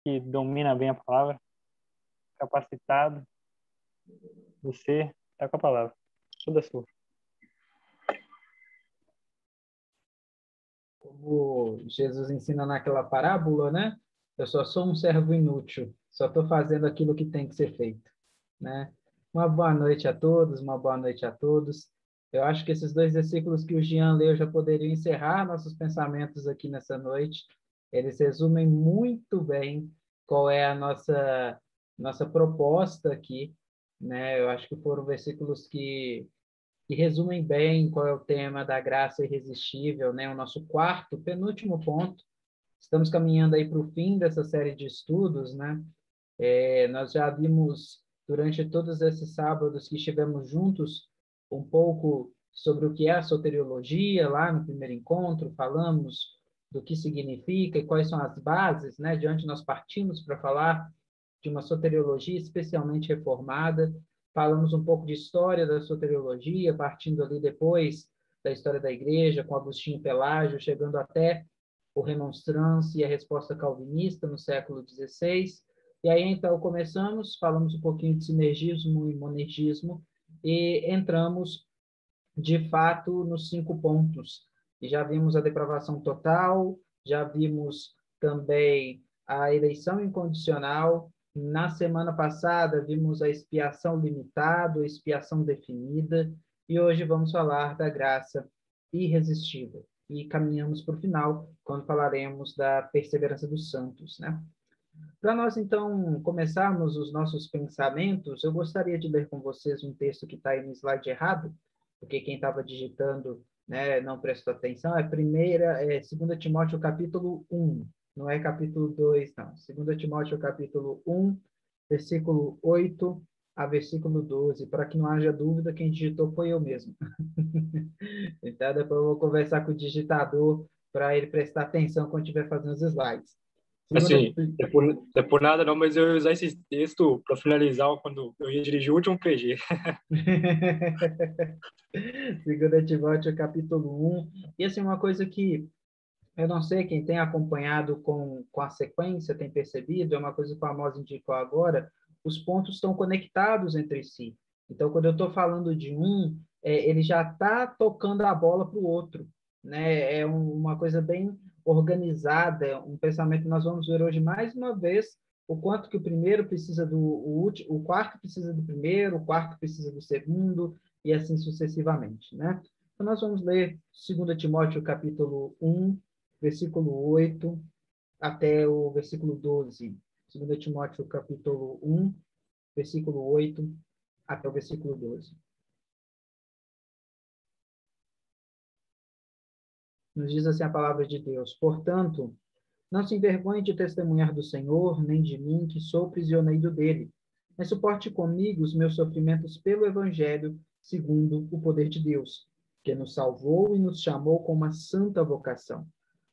que domina bem a palavra, capacitado. Você está com a palavra, toda sua. Como Jesus ensina naquela parábola, né? Eu só sou um servo inútil, só estou fazendo aquilo que tem que ser feito, né? Uma boa noite a todos, uma boa noite a todos. Eu acho que esses dois versículos que o Jean leu já poderiam encerrar nossos pensamentos aqui nessa noite. Eles resumem muito bem qual é a nossa proposta aqui, né? Eu acho que foram versículos que resumem bem qual é o tema da graça irresistível, né? O nosso quarto, penúltimo ponto. Estamos caminhando aí para o fim dessa série de estudos, né? Nós já vimos, durante todos esses sábados que estivemos juntos, um pouco sobre o que é a soteriologia, lá no primeiro encontro, falamos do que significa e quais são as bases, né? De onde nós partimos para falar de uma soteriologia especialmente reformada. Falamos um pouco de história da soteriologia, partindo ali depois da história da igreja, com Agostinho Pelágio, chegando até o Remonstrance e a resposta calvinista no século XVI. E aí, então, falamos um pouquinho de sinergismo e monergismo, e entramos, de fato, nos 5 pontos. E já vimos a depravação total, já vimos também a eleição incondicional. Na semana passada, vimos a expiação limitada, a expiação definida, e hoje vamos falar da graça irresistível. E caminhamos para o final, quando falaremos da perseverança dos santos, né? Para nós, então, começarmos os nossos pensamentos, eu gostaria de ler com vocês um texto que está aí no slide errado, porque quem estava digitando, né, não prestou atenção. É 2 Timóteo capítulo 1, não é capítulo 2, não. 2 Timóteo capítulo 1, versículo 8 a versículo 12. Para que não haja dúvida, quem digitou foi eu mesmo. Então, depois eu vou conversar com o digitador para ele prestar atenção quando estiver fazendo os slides. Assim, é por nada não, mas eu ia usar esse texto para finalizar quando eu ia dirigir o último PG. 2 Timóteo capítulo 1. E assim, uma coisa que eu não sei quem tem acompanhado com a sequência, tem percebido, é uma coisa que o Amós indicou agora, os pontos estão conectados entre si. Então, quando eu estou falando de um, ele já está tocando a bola para o outro, né? Uma coisa bem organizada, um pensamento que nós vamos ver hoje mais uma vez, o quanto que o primeiro precisa o quarto precisa do primeiro, o quarto precisa do segundo, e assim sucessivamente, né? Então, nós vamos ler 2 Timóteo capítulo 1, versículo 8 até o versículo 12. 2 Timóteo capítulo 1, versículo 8 até o versículo 12. Nos diz assim a palavra de Deus: Portanto, não se envergonhe de testemunhar do Senhor, nem de mim, que sou prisioneiro dele, mas suporte comigo os meus sofrimentos pelo Evangelho, segundo o poder de Deus, que nos salvou e nos chamou com uma santa vocação,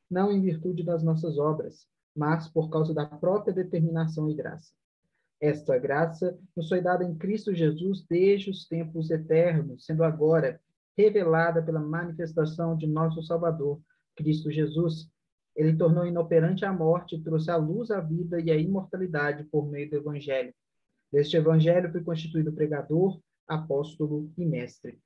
não em virtude das nossas obras, mas por causa da própria determinação e graça. Esta graça nos foi dada em Cristo Jesus desde os tempos eternos, sendo agora revelada pela manifestação de nosso Salvador, Cristo Jesus. Ele tornou inoperante a morte, trouxe à luz a vida e a imortalidade por meio do Evangelho. Deste Evangelho fui constituído pregador, apóstolo e mestre.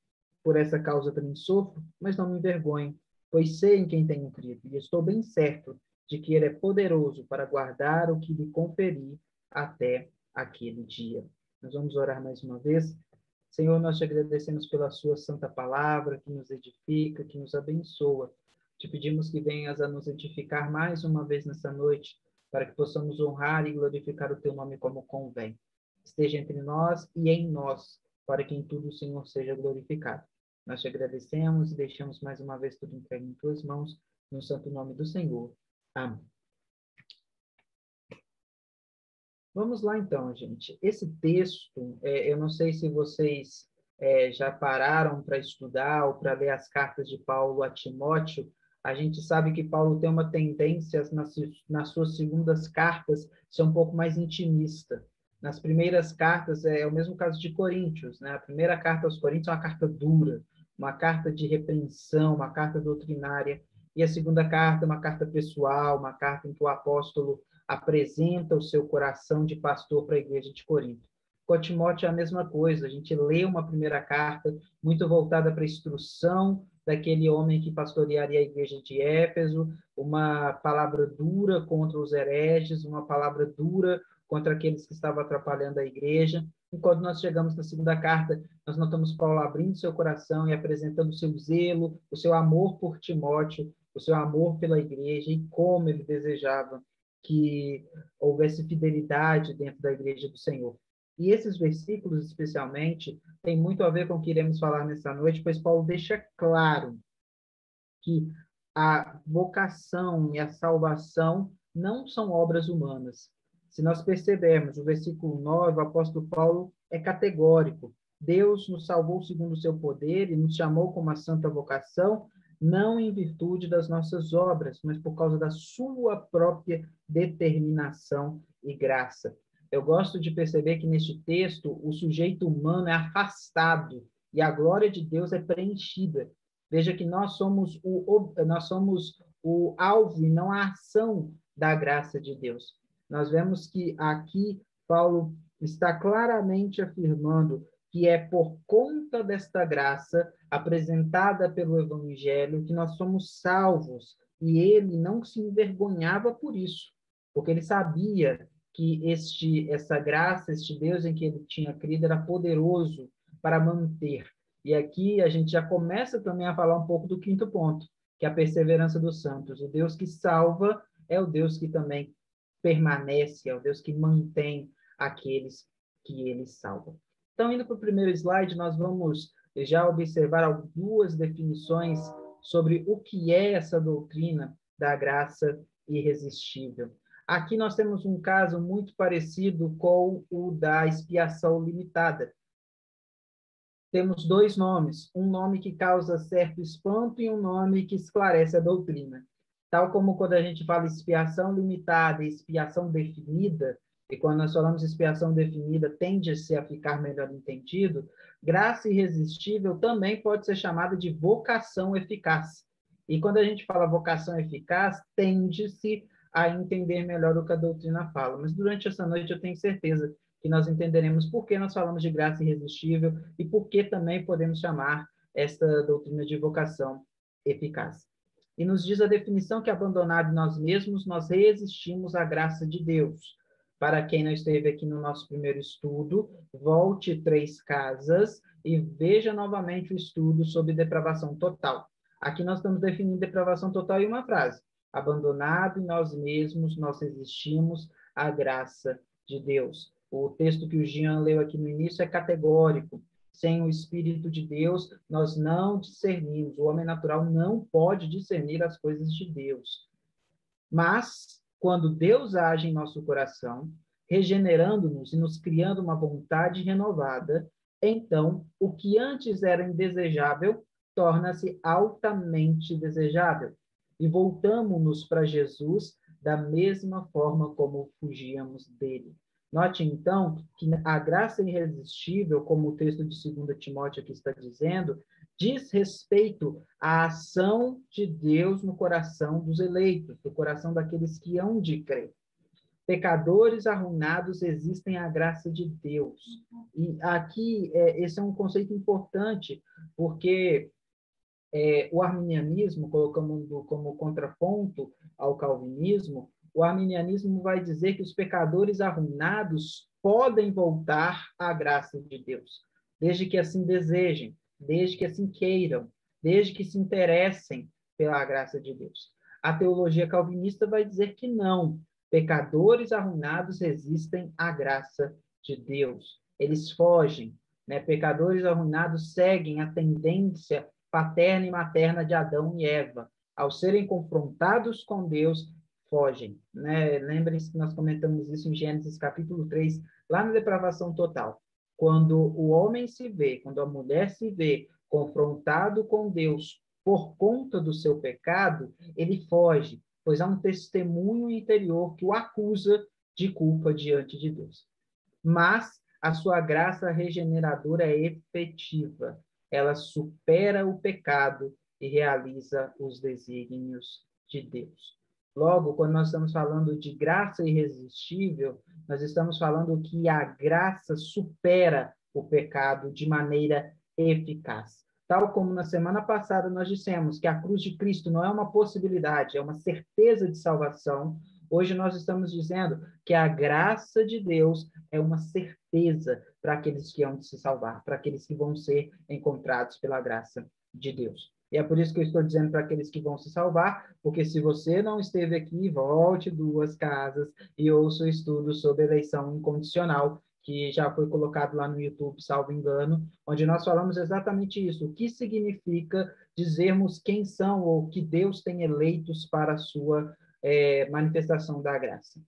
Por essa causa também sofro, mas não me envergonho, pois sei em quem tenho crido, e estou bem certo de que ele é poderoso para guardar o que lhe conferi até aquele dia. Nós vamos orar mais uma vez. Senhor, nós te agradecemos pela sua santa palavra, que nos edifica, que nos abençoa. Te pedimos que venhas a nos edificar mais uma vez nessa noite, para que possamos honrar e glorificar o teu nome como convém. Esteja entre nós e em nós, para que em tudo o Senhor seja glorificado. Nós te agradecemos e deixamos mais uma vez tudo entregue em tuas mãos, no santo nome do Senhor. Amém. Vamos lá então, gente. Esse texto, eu não sei se vocês já pararam para estudar ou para ler as cartas de Paulo a Timóteo. A gente sabe que Paulo tem uma tendência nas suas segundas cartas ser um pouco mais intimista. Nas primeiras cartas, é o mesmo caso de Coríntios, né? A primeira carta aos Coríntios é uma carta dura, uma carta de repreensão, uma carta doutrinária, e a segunda carta é uma carta pessoal, uma carta em que o apóstolo apresenta o seu coração de pastor para a igreja de Corinto. Com Timóteo é a mesma coisa, a gente lê uma primeira carta muito voltada para a instrução daquele homem que pastorearia a igreja de Éfeso, uma palavra dura contra os hereges, uma palavra dura contra aqueles que estavam atrapalhando a igreja. E quando nós chegamos na segunda carta, nós notamos Paulo abrindo seu coração e apresentando o seu zelo, o seu amor por Timóteo, o seu amor pela igreja e como ele desejava que houvesse fidelidade dentro da igreja do Senhor. E esses versículos, especialmente, têm muito a ver com o que iremos falar nessa noite, pois Paulo deixa claro que a vocação e a salvação não são obras humanas. Se nós percebermos o versículo 9, o apóstolo Paulo é categórico. Deus nos salvou segundo o seu poder e nos chamou com uma santa vocação, não em virtude das nossas obras, mas por causa da sua própria determinação e graça. Eu gosto de perceber que neste texto o sujeito humano é afastado e a glória de Deus é preenchida. Veja que nós somos o alvo e não a ação da graça de Deus. Nós vemos que aqui Paulo está claramente afirmando que é por conta desta graça apresentada pelo Evangelho que nós somos salvos. E ele não se envergonhava por isso, porque ele sabia que essa graça, este Deus em que ele tinha crido, era poderoso para manter. E aqui a gente já começa também a falar um pouco do quinto ponto, que é a perseverança dos santos. O Deus que salva é o Deus que também permanece, é o Deus que mantém aqueles que ele salva. Então, indo para o primeiro slide, nós vamos já observar duas definições sobre o que é essa doutrina da graça irresistível. Aqui nós temos um caso muito parecido com o da expiação limitada. Temos dois nomes, um nome que causa certo espanto e um nome que esclarece a doutrina. Tal como quando a gente fala expiação limitada e expiação definida, e quando nós falamos expiação definida, tende-se a ficar melhor entendido, graça irresistível também pode ser chamada de vocação eficaz. E quando a gente fala vocação eficaz, tende-se a entender melhor o que a doutrina fala. Mas durante essa noite eu tenho certeza que nós entenderemos por que nós falamos de graça irresistível e por que também podemos chamar esta doutrina de vocação eficaz. E nos diz a definição que, abandonado nós mesmos, nós resistimos à graça de Deus. Para quem não esteve aqui no nosso primeiro estudo, volte 3 casas e veja novamente o estudo sobre depravação total. Aqui nós estamos definindo depravação total em uma frase. Abandonado em nós mesmos, nós resistimos à graça de Deus. O texto que o Jean leu aqui no início é categórico. Sem o Espírito de Deus, nós não discernimos. O homem natural não pode discernir as coisas de Deus. Mas, quando Deus age em nosso coração, regenerando-nos e nos criando uma vontade renovada, então, o que antes era indesejável torna-se altamente desejável. E voltamos-nos para Jesus da mesma forma como fugíamos dele. Note, então, que a graça irresistível, como o texto de 2 Timóteo aqui está dizendo, diz respeito à ação de Deus no coração dos eleitos, no coração daqueles que hão de crer. Pecadores arruinados existem à graça de Deus. E aqui, esse é um conceito importante, porque o arminianismo, colocando como contraponto ao calvinismo, o arminianismo vai dizer que os pecadores arruinados podem voltar à graça de Deus, desde que assim desejem, desde que assim queiram, desde que se interessem pela graça de Deus. A teologia calvinista vai dizer que não, pecadores arruinados resistem à graça de Deus. Eles fogem, né? Pecadores arruinados seguem a tendência paterna e materna de Adão e Eva. Ao serem confrontados com Deus, fogem. Né? Lembrem-se que nós comentamos isso em Gênesis capítulo 3, lá na depravação total. Quando o homem se vê, quando a mulher se vê confrontado com Deus por conta do seu pecado, ele foge, pois há um testemunho interior que o acusa de culpa diante de Deus. Mas a sua graça regeneradora é efetiva. Ela supera o pecado e realiza os desígnios de Deus. Logo, quando nós estamos falando de graça irresistível, nós estamos falando que a graça supera o pecado de maneira eficaz. Tal como na semana passada nós dissemos que a cruz de Cristo não é uma possibilidade, é uma certeza de salvação, hoje nós estamos dizendo que a graça de Deus é uma certeza para aqueles que hão de se salvar, para aqueles que vão ser encontrados pela graça de Deus. E é por isso que eu estou dizendo para aqueles que vão se salvar, porque se você não esteve aqui, volte 2 casas e ouça o estudo sobre eleição incondicional, que já foi colocado lá no YouTube, salvo engano, onde nós falamos exatamente isso. O que significa dizermos quem são ou que Deus tem eleitos para a sua manifestação da graça.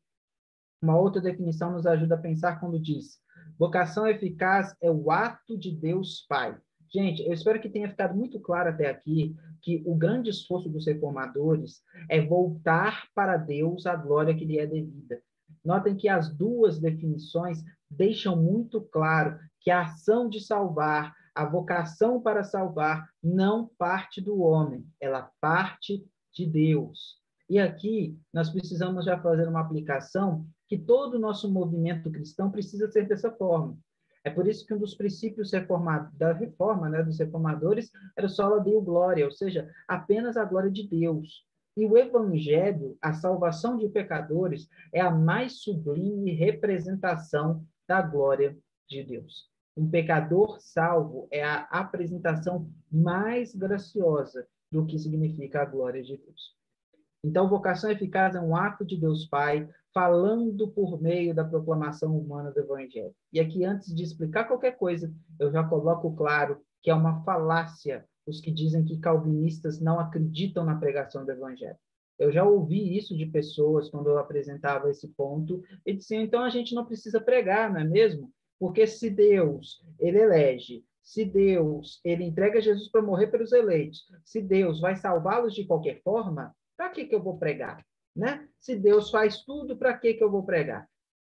Uma outra definição nos ajuda a pensar quando diz: vocação eficaz é o ato de Deus Pai. Gente, eu espero que tenha ficado muito claro até aqui que o grande esforço dos reformadores é voltar para Deus a glória que lhe é devida. Notem que as duas definições deixam muito claro que a ação de salvar, a vocação para salvar, não parte do homem, ela parte de Deus. E aqui nós precisamos já fazer uma aplicação que todo o nosso movimento cristão precisa ser dessa forma. É por isso que um dos princípios da reforma, né, dos reformadores, era o sola deo glória, ou seja, apenas a glória de Deus. E o evangelho, a salvação de pecadores, é a mais sublime representação da glória de Deus. Um pecador salvo é a apresentação mais graciosa do que significa a glória de Deus. Então, vocação eficaz é um ato de Deus Pai falando por meio da proclamação humana do Evangelho. E aqui, antes de explicar qualquer coisa, eu já coloco claro que é uma falácia os que dizem que calvinistas não acreditam na pregação do Evangelho. Eu já ouvi isso de pessoas quando eu apresentava esse ponto, e diziam, então a gente não precisa pregar, não é mesmo? Porque se Deus, ele elege, se Deus, ele entrega Jesus para morrer pelos eleitos, se Deus vai salvá-los de qualquer forma, para que eu vou pregar? Né? Se Deus faz tudo, para que eu vou pregar?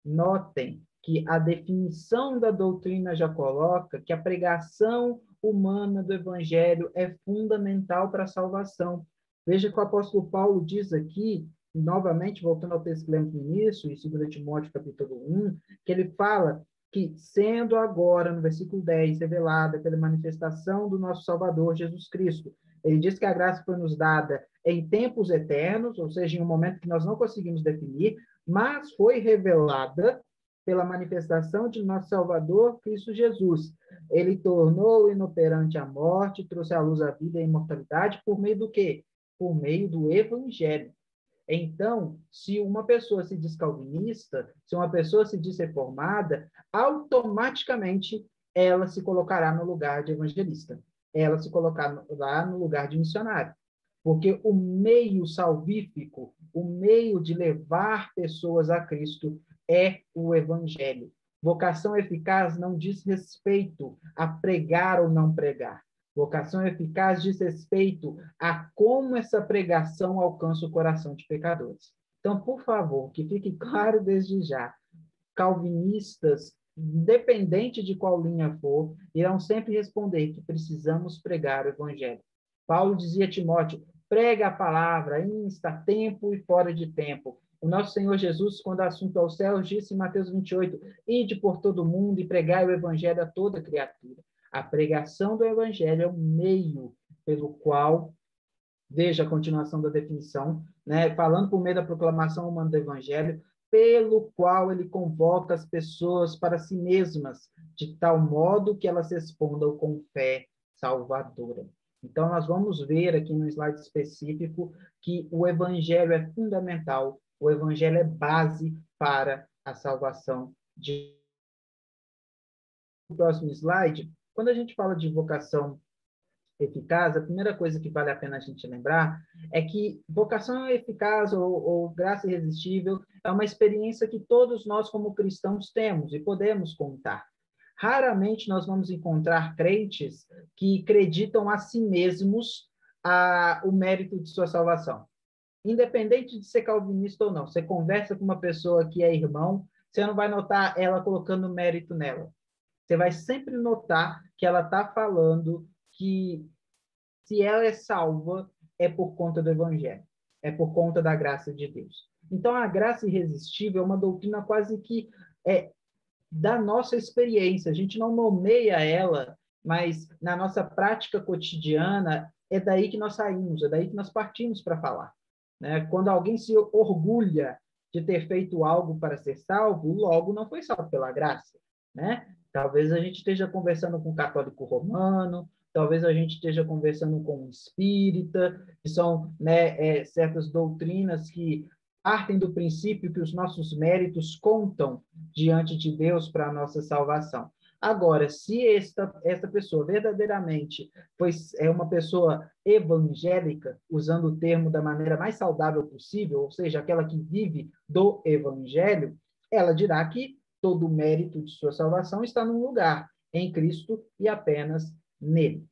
Notem que a definição da doutrina já coloca que a pregação humana do evangelho é fundamental para a salvação. Veja que o apóstolo Paulo diz aqui, novamente, voltando ao texto que lemos no início, em 2 Timóteo capítulo 1, que ele fala que, sendo agora, no versículo 10, revelada pela manifestação do nosso Salvador Jesus Cristo, ele diz que a graça foi nos dada em tempos eternos, ou seja, em um momento que nós não conseguimos definir, mas foi revelada pela manifestação de nosso Salvador, Cristo Jesus. Ele tornou inoperante a morte, trouxe à luz a vida e a imortalidade por meio do quê? Por meio do Evangelho. Então, se uma pessoa se diz calvinista, se uma pessoa se diz reformada, automaticamente ela se colocará no lugar de evangelista. Ela se colocará lá no lugar de missionário. Porque o meio salvífico, o meio de levar pessoas a Cristo é o evangelho. Vocação eficaz não diz respeito a pregar ou não pregar. Vocação eficaz diz respeito a como essa pregação alcança o coração de pecadores. Então, por favor, que fique claro desde já, calvinistas, independente de qual linha for, irão sempre responder que precisamos pregar o evangelho. Paulo dizia a Timóteo, prega a palavra, insta, a tempo e fora de tempo. O nosso Senhor Jesus, quando assunto aos céus, disse em Mateus 28, ide por todo o mundo e pregai o evangelho a toda criatura. A pregação do evangelho é o meio pelo qual, veja a continuação da definição, né, falando por meio da proclamação humana do evangelho, pelo qual ele convoca as pessoas para si mesmas, de tal modo que elas respondam com fé salvadora. Então, nós vamos ver aqui no slide específico que o evangelho é fundamental, o evangelho é base para a salvação de... O próximo slide, quando a gente fala de vocação eficaz, a primeira coisa que vale a pena a gente lembrar é que vocação eficaz ou graça irresistível é uma experiência que todos nós, como cristãos, temos e podemos contar. Raramente nós vamos encontrar crentes que acreditam a si mesmos o mérito de sua salvação. Independente de ser calvinista ou não, você conversa com uma pessoa que é irmão, você não vai notar ela colocando mérito nela. Você vai sempre notar que ela está falando que se ela é salva, é por conta do evangelho. é por conta da graça de Deus. Então, a graça irresistível é uma doutrina quase que da nossa experiência. A gente não nomeia ela, mas na nossa prática cotidiana, é daí que nós saímos, é daí que nós partimos para falar. Né? Quando alguém se orgulha de ter feito algo para ser salvo, logo não foi salvo pela graça. Né? Talvez a gente esteja conversando com um católico romano, talvez a gente esteja conversando com um espírita, que são, né, certas doutrinas que partem do princípio que os nossos méritos contam diante de Deus para a nossa salvação. Agora, se esta pessoa verdadeiramente é uma pessoa evangélica, usando o termo da maneira mais saudável possível, ou seja, aquela que vive do evangelho, ela dirá que todo o mérito de sua salvação está num lugar, em Cristo e apenas nele.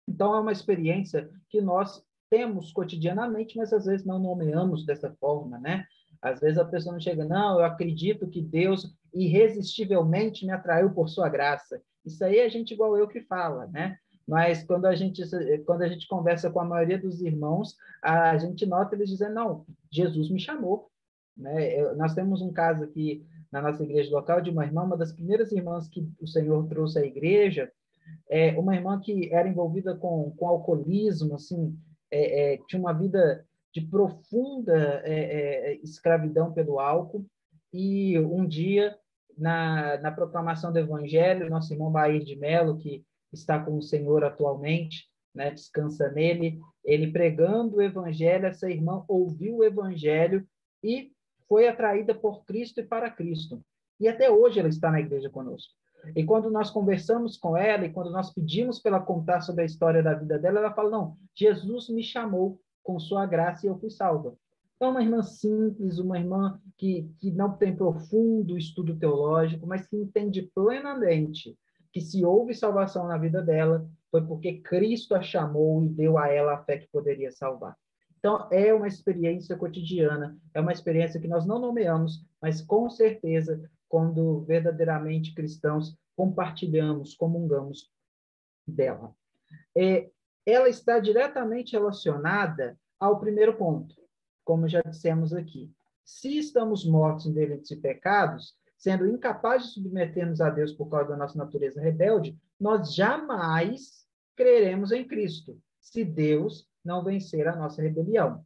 Então, é uma experiência que nós temos cotidianamente, mas às vezes não nomeamos dessa forma, né? Às vezes a pessoa não chega, não, eu acredito que Deus irresistivelmente me atraiu por sua graça. Isso aí é gente igual eu que fala, né? Mas quando a gente conversa com a maioria dos irmãos, a gente nota eles dizendo, não, Jesus me chamou. Né? Nós temos um caso aqui na nossa igreja local de uma irmã, uma das primeiras irmãs que o Senhor trouxe à igreja, uma irmã que era envolvida com alcoolismo, assim, tinha uma vida de profunda escravidão pelo álcool, e um dia, na proclamação do Evangelho, nosso irmão Bair de Mello, que está com o Senhor atualmente, né, descansa nele, ele pregando o Evangelho, essa irmã ouviu o Evangelho e foi atraída por Cristo e para Cristo. E até hoje ela está na igreja conosco. E quando nós conversamos com ela, e quando nós pedimos para ela contar sobre a história da vida dela, ela fala, não, Jesus me chamou com sua graça e eu fui salva. Então, uma irmã simples, uma irmã que não tem profundo estudo teológico, mas que entende plenamente que se houve salvação na vida dela, foi porque Cristo a chamou e deu a ela a fé que poderia salvar. Então, é uma experiência cotidiana, é uma experiência que nós não nomeamos, mas com certeza, quando verdadeiramente cristãos compartilhamos, comungamos dela. Ela está diretamente relacionada ao primeiro ponto, como já dissemos aqui. Se estamos mortos em delitos e pecados, sendo incapazes de submetermos a Deus por causa da nossa natureza rebelde, nós jamais creremos em Cristo, se Deus não vencer a nossa rebelião.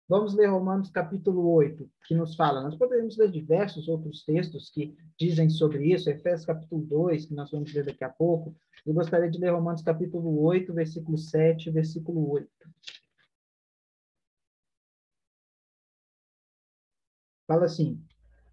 Vamos ler Romanos capítulo 8, que nos fala. Nós poderíamos ler diversos outros textos que dizem sobre isso. Efésios capítulo 2, que nós vamos ler daqui a pouco. Eu gostaria de ler Romanos capítulo 8, versículo 7 e versículo 8. Fala assim: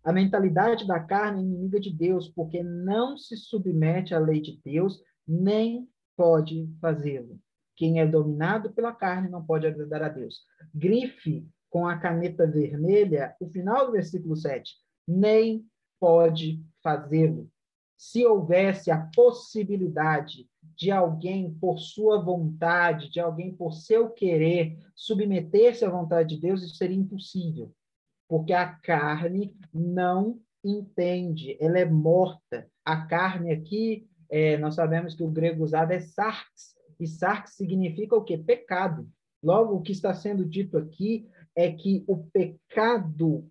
a mentalidade da carne é inimiga de Deus, porque não se submete à lei de Deus, nem pode fazê-lo. Quem é dominado pela carne não pode agradar a Deus. Grife com a caneta vermelha o final do versículo 7. Nem pode fazê-lo. Se houvesse a possibilidade de alguém, por sua vontade, de alguém, por seu querer, submeter-se à vontade de Deus, isso seria impossível. Porque a carne não entende, ela é morta. A carne aqui, nós sabemos que o grego usado é sarx, e sarx significa o quê? Pecado. Logo, o que está sendo dito aqui é que o pecado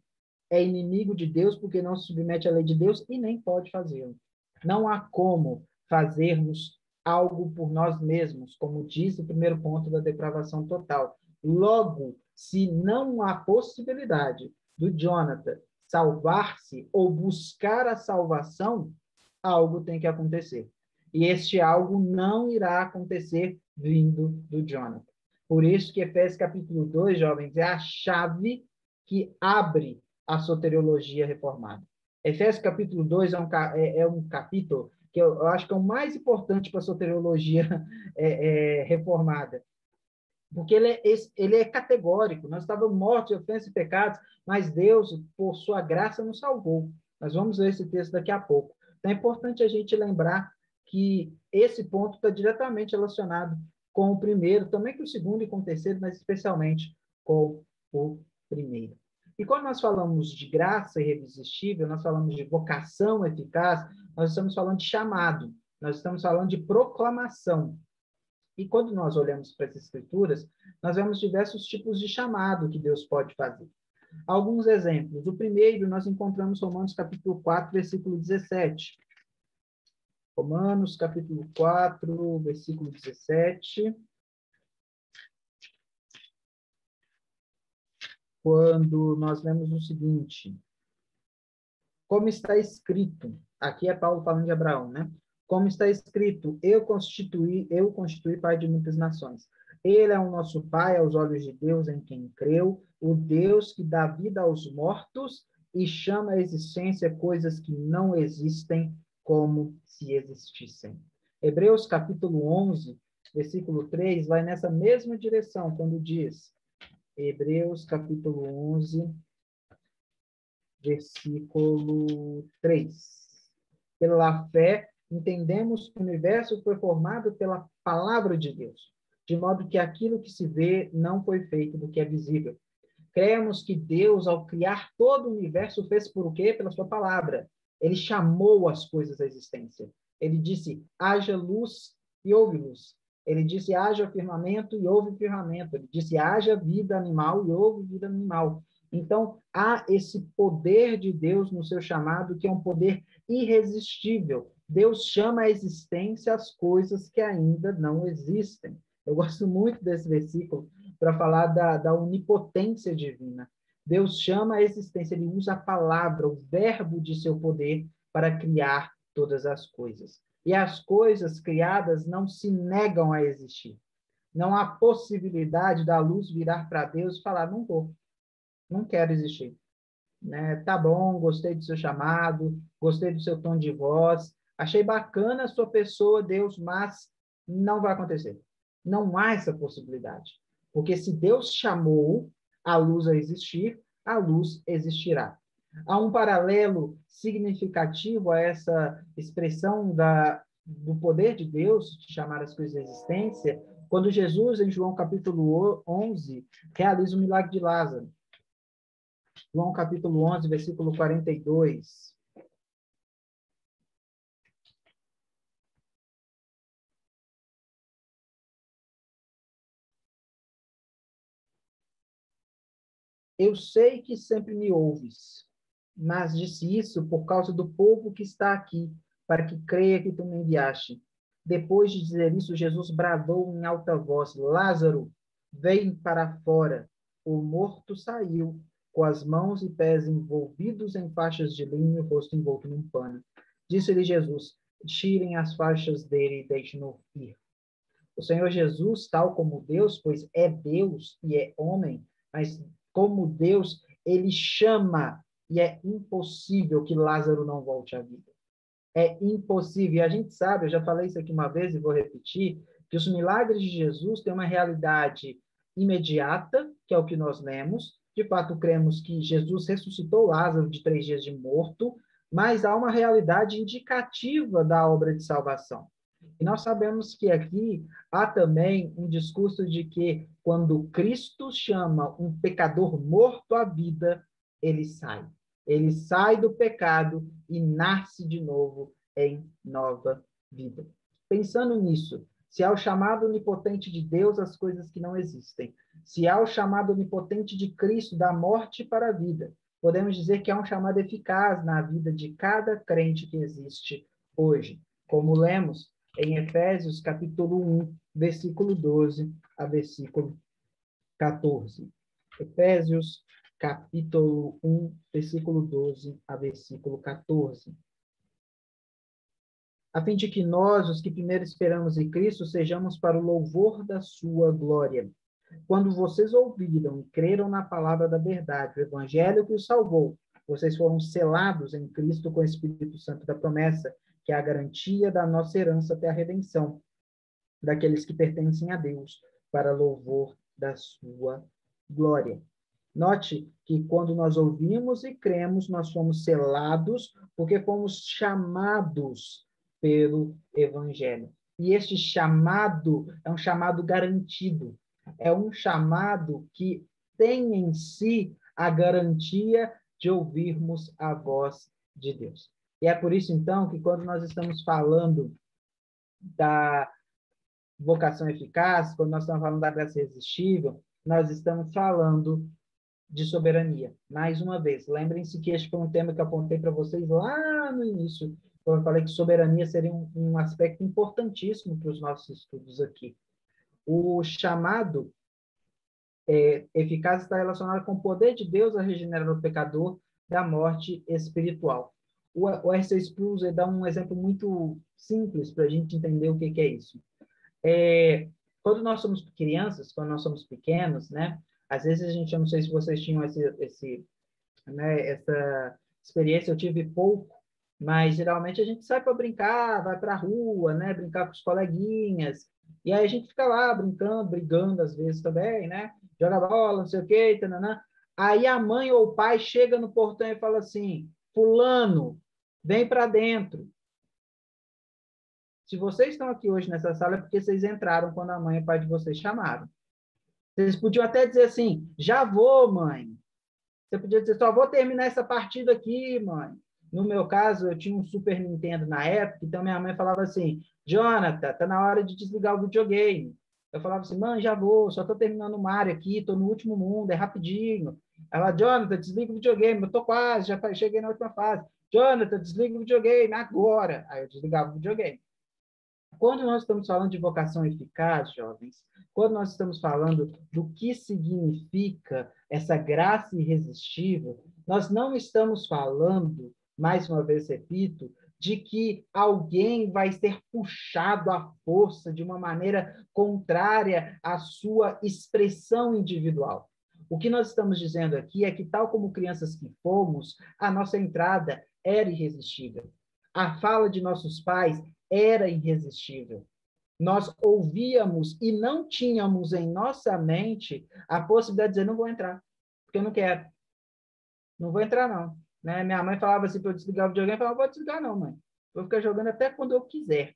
é inimigo de Deus porque não se submete à lei de Deus e nem pode fazê-lo. Não há como fazermos algo por nós mesmos, como diz o primeiro ponto da depravação total. Logo, se não há possibilidade do Jonathan salvar-se ou buscar a salvação, algo tem que acontecer. E este algo não irá acontecer vindo do Jonathan. Por isso que Efésios capítulo 2, jovens, é a chave que abre a soteriologia reformada. Efésios capítulo 2 é um capítulo que eu acho que é o mais importante para a soteriologia reformada. Porque ele é categórico. Nós estávamos mortos de ofensas e pecados, mas Deus, por sua graça, nos salvou. Nós vamos ler esse texto daqui a pouco. Então, é importante a gente lembrar que esse ponto está diretamente relacionado com o primeiro, também com o segundo e com o terceiro, mas especialmente com o primeiro. E quando nós falamos de graça irresistível, nós falamos de vocação eficaz, nós estamos falando de chamado, nós estamos falando de proclamação. E quando nós olhamos para as Escrituras, nós vemos diversos tipos de chamado que Deus pode fazer. Alguns exemplos. O primeiro, nós encontramos Romanos capítulo 4, versículo 17. Romanos capítulo 4, versículo 17. Quando nós lemos o seguinte: como está escrito, aqui é Paulo falando de Abraão, né? Como está escrito, eu constituí pai de muitas nações. Ele é o nosso pai aos olhos de Deus em quem creu, o Deus que dá vida aos mortos e chama à existência coisas que não existem como se existissem. Hebreus capítulo 11, versículo 3, vai nessa mesma direção, quando diz, Hebreus capítulo 11, versículo 3. Pela fé, entendemos que o universo foi formado pela palavra de Deus, de modo que aquilo que se vê não foi feito do que é visível. Cremos que Deus, ao criar todo o universo, fez por o quê? Pela sua palavra. Ele chamou as coisas à existência. Ele disse, haja luz e houve luz. Ele disse, haja firmamento e houve firmamento. Ele disse, haja vida animal e houve vida animal. Então, há esse poder de Deus no seu chamado, que é um poder irresistível. Deus chama à existência as coisas que ainda não existem. Eu gosto muito desse versículo para falar da onipotência divina. Deus chama à existência, ele usa a palavra, o verbo de seu poder para criar todas as coisas. E as coisas criadas não se negam a existir. Não há possibilidade da luz virar para Deus e falar, não vou. Não quero existir. Né? Tá bom, gostei do seu chamado, gostei do seu tom de voz, achei bacana a sua pessoa, Deus, mas não vai acontecer. Não há essa possibilidade. Porque se Deus chamou a luz a existir, a luz existirá. Há um paralelo significativo a essa expressão do poder de Deus de chamar as coisas à existência, quando Jesus, em João capítulo 11, realiza o milagre de Lázaro. João capítulo 11, versículo 42. Eu sei que sempre me ouves, mas disse isso por causa do povo que está aqui, para que creia que tu me enviaste. Depois de dizer isso, Jesus bradou em alta voz, Lázaro, vem para fora. O morto saiu, com as mãos e pés envolvidos em faixas de linho e o rosto envolto num pano. Disse-lhe Jesus, tirem as faixas dele e deixem-no ir. O Senhor Jesus, tal como Deus, pois é Deus e é homem, mas como Deus, ele chama e é impossível que Lázaro não volte à vida. É impossível. E a gente sabe, eu já falei isso aqui uma vez e vou repetir, que os milagres de Jesus têm uma realidade imediata, que é o que nós lemos. De fato, cremos que Jesus ressuscitou Lázaro de 3 dias de morto, mas há uma realidade indicativa da obra de salvação. E nós sabemos que aqui há também um discurso de que quando Cristo chama um pecador morto à vida, ele sai. Ele sai do pecado e nasce de novo em nova vida. Pensando nisso, se há o chamado onipotente de Deus às coisas que não existem, se há o chamado onipotente de Cristo da morte para a vida, podemos dizer que há um chamado eficaz na vida de cada crente que existe hoje. Como lemos em Efésios capítulo 1, versículo 12 a versículo 14. Efésios capítulo 1, versículo 12 a versículo 14. A fim de que nós, os que primeiro esperamos em Cristo, sejamos para o louvor da sua glória. Quando vocês ouviram e creram na palavra da verdade, o evangelho que os salvou, vocês foram selados em Cristo com o Espírito Santo da promessa, que é a garantia da nossa herança até a redenção, daqueles que pertencem a Deus, para louvor da sua glória. Note que quando nós ouvimos e cremos, nós fomos selados, porque fomos chamados pelo Evangelho. E este chamado é um chamado garantido, é um chamado que tem em si a garantia de ouvirmos a voz de Deus. E é por isso, então, que quando nós estamos falando vocação eficaz, quando nós estamos falando da graça irresistível, nós estamos falando de soberania. Mais uma vez, lembrem-se que este foi um tema que eu apontei para vocês lá no início, quando eu falei que soberania seria um aspecto importantíssimo para os nossos estudos aqui. O chamado eficaz está relacionado com o poder de Deus a regenerar o pecador da morte espiritual. O R.C. Sproul dá um exemplo muito simples para a gente entender o que é isso. Quando nós somos crianças, quando nós somos pequenos, né? Às vezes a gente, eu não sei se vocês tinham essa experiência, eu tive pouco, mas geralmente a gente sai para brincar, vai para a rua, né? Brincar com os coleguinhas, e aí a gente fica lá brincando, brigando às vezes também, né? Joga bola, não sei o quê, tananã. Aí a mãe ou o pai chega no portão e fala assim: fulano, vem para dentro. Se vocês estão aqui hoje nessa sala é porque vocês entraram quando a mãe e o pai de vocês chamaram. Vocês podiam até dizer assim: já vou, mãe. Você podia dizer: só vou terminar essa partida aqui, mãe. No meu caso, eu tinha um Super Nintendo na época, então minha mãe falava assim: Jonathan, tá na hora de desligar o videogame. Eu falava assim: mãe, já vou, só tô terminando o Mario aqui, tô no último mundo, é rapidinho. Ela: Jonathan, desliga o videogame, eu tô quase, já cheguei na última fase. Jonathan, desliga o videogame agora. Aí eu desligava o videogame. Quando nós estamos falando de vocação eficaz, jovens, quando nós estamos falando do que significa essa graça irresistível, nós não estamos falando, mais uma vez repito, de que alguém vai ser puxado à força de uma maneira contrária à sua expressão individual. O que nós estamos dizendo aqui é que, tal como crianças que fomos, a nossa entrada era irresistível. A fala de nossos pais era irresistível. Nós ouvíamos e não tínhamos em nossa mente a possibilidade de dizer: não vou entrar, porque eu não quero. Não vou entrar, não. Né? Minha mãe falava assim para eu desligar o videogame, eu falava: vou desligar não, mãe. Vou ficar jogando até quando eu quiser.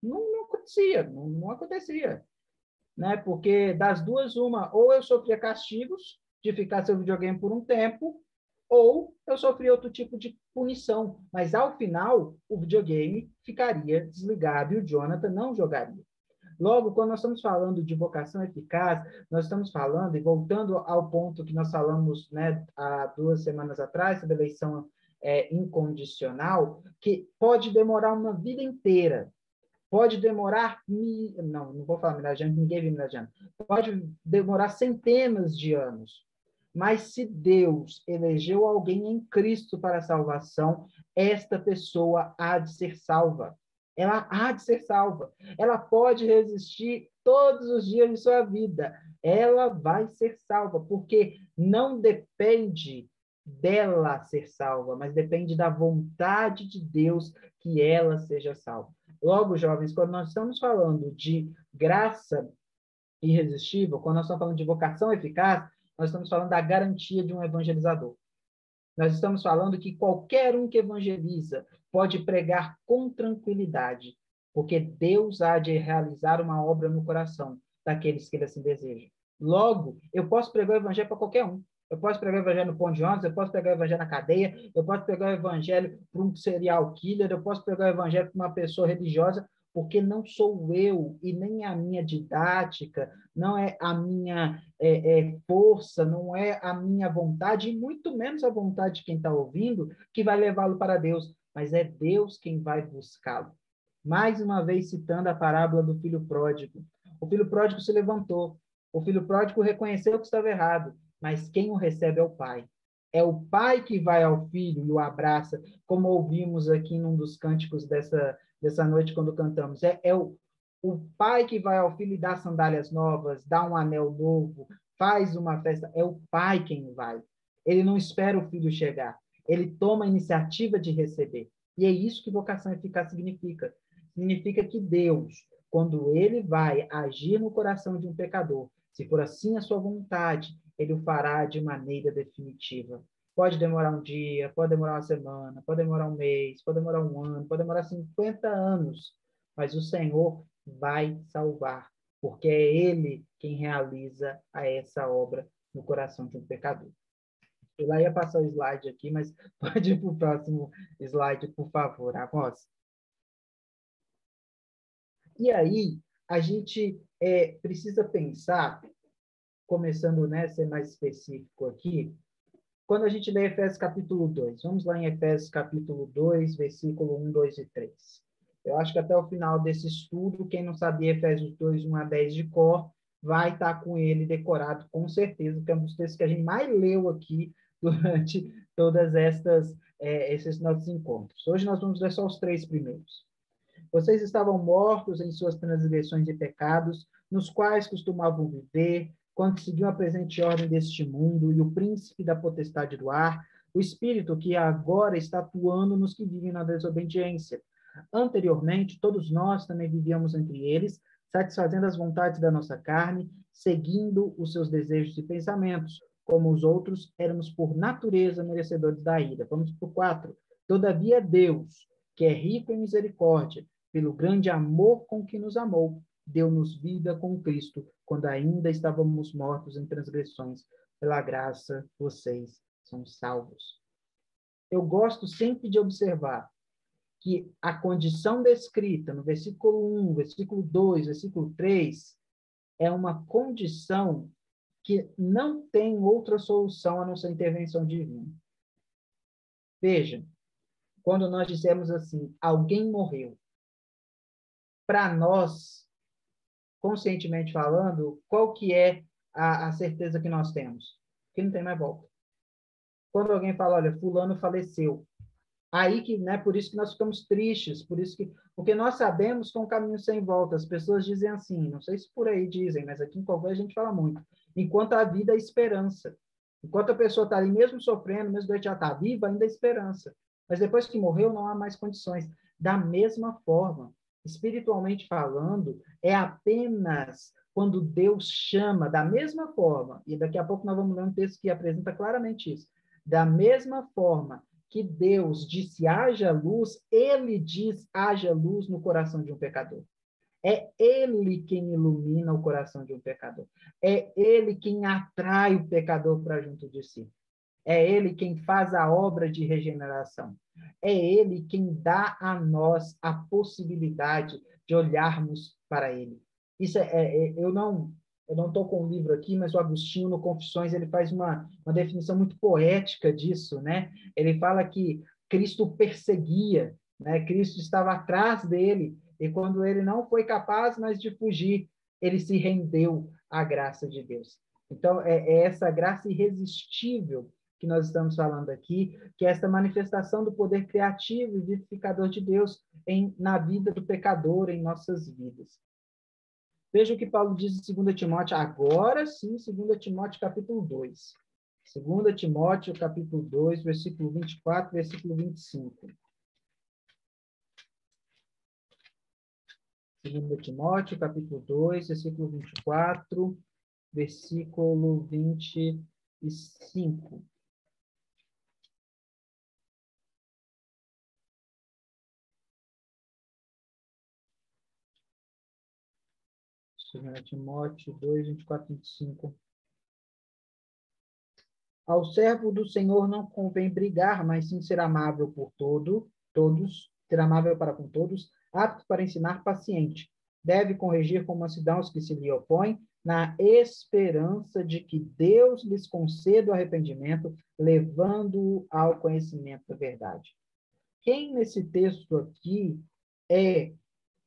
Não acontecia, não acontecia. Né? Porque das duas, uma, ou eu sofria castigos de ficar sem o videogame por um tempo, ou eu sofria outro tipo de punição. Mas, ao final, o videogame ficaria desligado e o Jonathan não jogaria. Logo, quando nós estamos falando de vocação eficaz, nós estamos falando, e voltando ao ponto que nós falamos, né, há 2 semanas atrás, sobre a eleição incondicional, que pode demorar uma vida inteira. Pode demorar, não vou falar milhares, ninguém vive milhares. Pode demorar centenas de anos. Mas se Deus elegeu alguém em Cristo para a salvação, esta pessoa há de ser salva. Ela há de ser salva. Ela pode resistir todos os dias de sua vida. Ela vai ser salva, porque não depende dela ser salva, mas depende da vontade de Deus que ela seja salva. Logo, jovens, quando nós estamos falando de graça irresistível, quando nós estamos falando de vocação eficaz, nós estamos falando da garantia de um evangelizador. Nós estamos falando que qualquer um que evangeliza pode pregar com tranquilidade, porque Deus há de realizar uma obra no coração daqueles que ele assim desejam. Logo, eu posso pregar o evangelho para qualquer um. Eu posso pregar o evangelho no ponto de ônibus, eu posso pregar o evangelho na cadeia, eu posso pregar o evangelho para um serial killer, eu posso pregar o evangelho para uma pessoa religiosa, porque não sou eu e nem a minha didática, não é a minha força, não é a minha vontade, e muito menos a vontade de quem está ouvindo, que vai levá-lo para Deus, mas é Deus quem vai buscá-lo. Mais uma vez citando a parábola do filho pródigo. O filho pródigo se levantou, o filho pródigo reconheceu que estava errado, mas quem o recebe é o pai. É o pai que vai ao filho e o abraça, como ouvimos aqui num dos cânticos dessa noite quando cantamos. É o pai que vai ao filho e dá sandálias novas, dá um anel novo, faz uma festa. É o pai quem vai. Ele não espera o filho chegar. Ele toma a iniciativa de receber. E é isso que vocação eficaz significa. Significa que Deus, quando ele vai agir no coração de um pecador, se for assim a sua vontade, ele o fará de maneira definitiva. Pode demorar um dia, pode demorar uma semana, pode demorar um mês, pode demorar um ano, pode demorar 50 anos, mas o Senhor vai salvar, porque é Ele quem realiza essa obra no coração de um pecador. Eu lá ia passar o slide aqui, mas pode ir para o próximo slide, por favor, Amos. E aí, a gente precisa pensar, começando, né, a ser mais específico aqui, quando a gente lê Efésios capítulo 2, vamos lá em Efésios capítulo 2, versículo 1, 2 e 3. Eu acho que até o final desse estudo, quem não sabia Efésios 2, 1 a 10 de cor, vai estar com ele decorado, com certeza, porque é um dos textos que a gente mais leu aqui durante todas esses nossos encontros. Hoje nós vamos ler só os 3 primeiros. Vocês estavam mortos em suas transgressões e pecados, nos quais costumavam viver, quando seguiam a presente ordem deste mundo e o príncipe da potestade do ar, o espírito que agora está atuando nos que vivem na desobediência. Anteriormente, todos nós também vivíamos entre eles, satisfazendo as vontades da nossa carne, seguindo os seus desejos e pensamentos. Como os outros, éramos por natureza merecedores da ira. Vamos para o 4. Todavia, Deus, que é rico em misericórdia, pelo grande amor com que nos amou, deu-nos vida com Cristo, quando ainda estávamos mortos em transgressões. Pela graça, vocês são salvos. Eu gosto sempre de observar que a condição descrita no versículo 1, versículo 2, versículo 3, é uma condição que não tem outra solução a não ser a intervenção divina. Veja, quando nós dissemos assim, alguém morreu, para nós, conscientemente falando, qual que é a certeza que nós temos? Que não tem mais volta. Quando alguém fala, olha, fulano faleceu, aí que, né, por isso que nós ficamos tristes, porque nós sabemos que é um caminho sem volta. As pessoas dizem assim, não sei se por aí dizem, mas aqui em Calvary a gente fala muito, enquanto a vida é esperança. Enquanto a pessoa está ali mesmo sofrendo, mesmo que já está viva, ainda é esperança. Mas depois que morreu, não há mais condições. Da mesma forma, espiritualmente falando, é apenas quando Deus chama, da mesma forma, e daqui a pouco nós vamos ler um texto que apresenta claramente isso, da mesma forma que Deus disse haja luz, ele diz haja luz no coração de um pecador. É ele quem ilumina o coração de um pecador. É ele quem atrai o pecador para junto de si. É ele quem faz a obra de regeneração. É ele quem dá a nós a possibilidade de olharmos para ele. Isso eu não estou com o livro aqui, mas o Agostinho, no Confissões, ele faz uma definição muito poética disso, né? Ele fala que Cristo perseguia, né? Cristo estava atrás dele, e quando ele não foi capaz mais de fugir, ele se rendeu à graça de Deus. Então, é essa graça irresistível que nós estamos falando aqui, que é essa manifestação do poder criativo e vivificador de Deus na vida do pecador, em nossas vidas. Veja o que Paulo diz em 2 Timóteo, agora sim, 2 Timóteo capítulo 2. 2 Timóteo capítulo 2, versículo 24, versículo 25. 2 Timóteo capítulo 2, versículo 24, versículo 25. 2 Timóteo 2, 24, 25. Ao servo do Senhor não convém brigar, mas sim ser amável por todos, ser amável para com todos, apto para ensinar, paciente. Deve corrigir com mansidão os que se lhe opõem, na esperança de que Deus lhes conceda o arrependimento, levando-o ao conhecimento da verdade. Quem nesse texto aqui é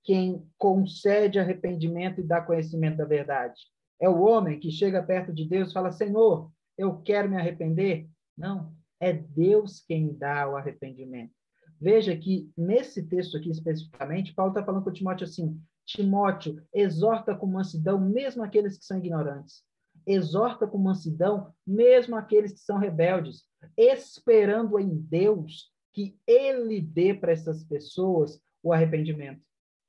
quem concede arrependimento e dá conhecimento da verdade? É o homem que chega perto de Deus e fala, Senhor, eu quero me arrepender? Não, é Deus quem dá o arrependimento. Veja que, nesse texto aqui especificamente, Paulo está falando com Timóteo assim, Timóteo, exorta com mansidão mesmo aqueles que são ignorantes. Exorta com mansidão mesmo aqueles que são rebeldes, esperando em Deus que ele dê para essas pessoas o arrependimento.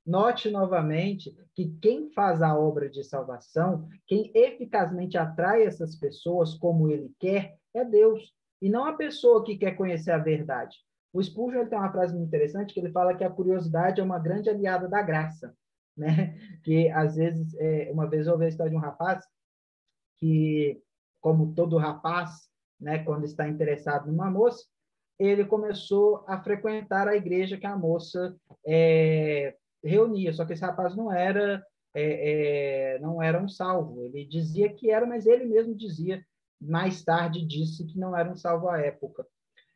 Note novamente que quem faz a obra de salvação, quem eficazmente atrai essas pessoas como ele quer, é Deus, e não a pessoa que quer conhecer a verdade. O Spurgeon tem uma frase muito interessante que ele fala que a curiosidade é uma grande aliada da graça, né? Que às vezes, uma vez eu ouvi a história de um rapaz que, como todo rapaz, né, quando está interessado numa moça, ele começou a frequentar a igreja que a moça reunia, só que esse rapaz não era não eram salvos. Ele dizia que era, mas ele mesmo dizia, mais tarde disse que não eram salvos à época.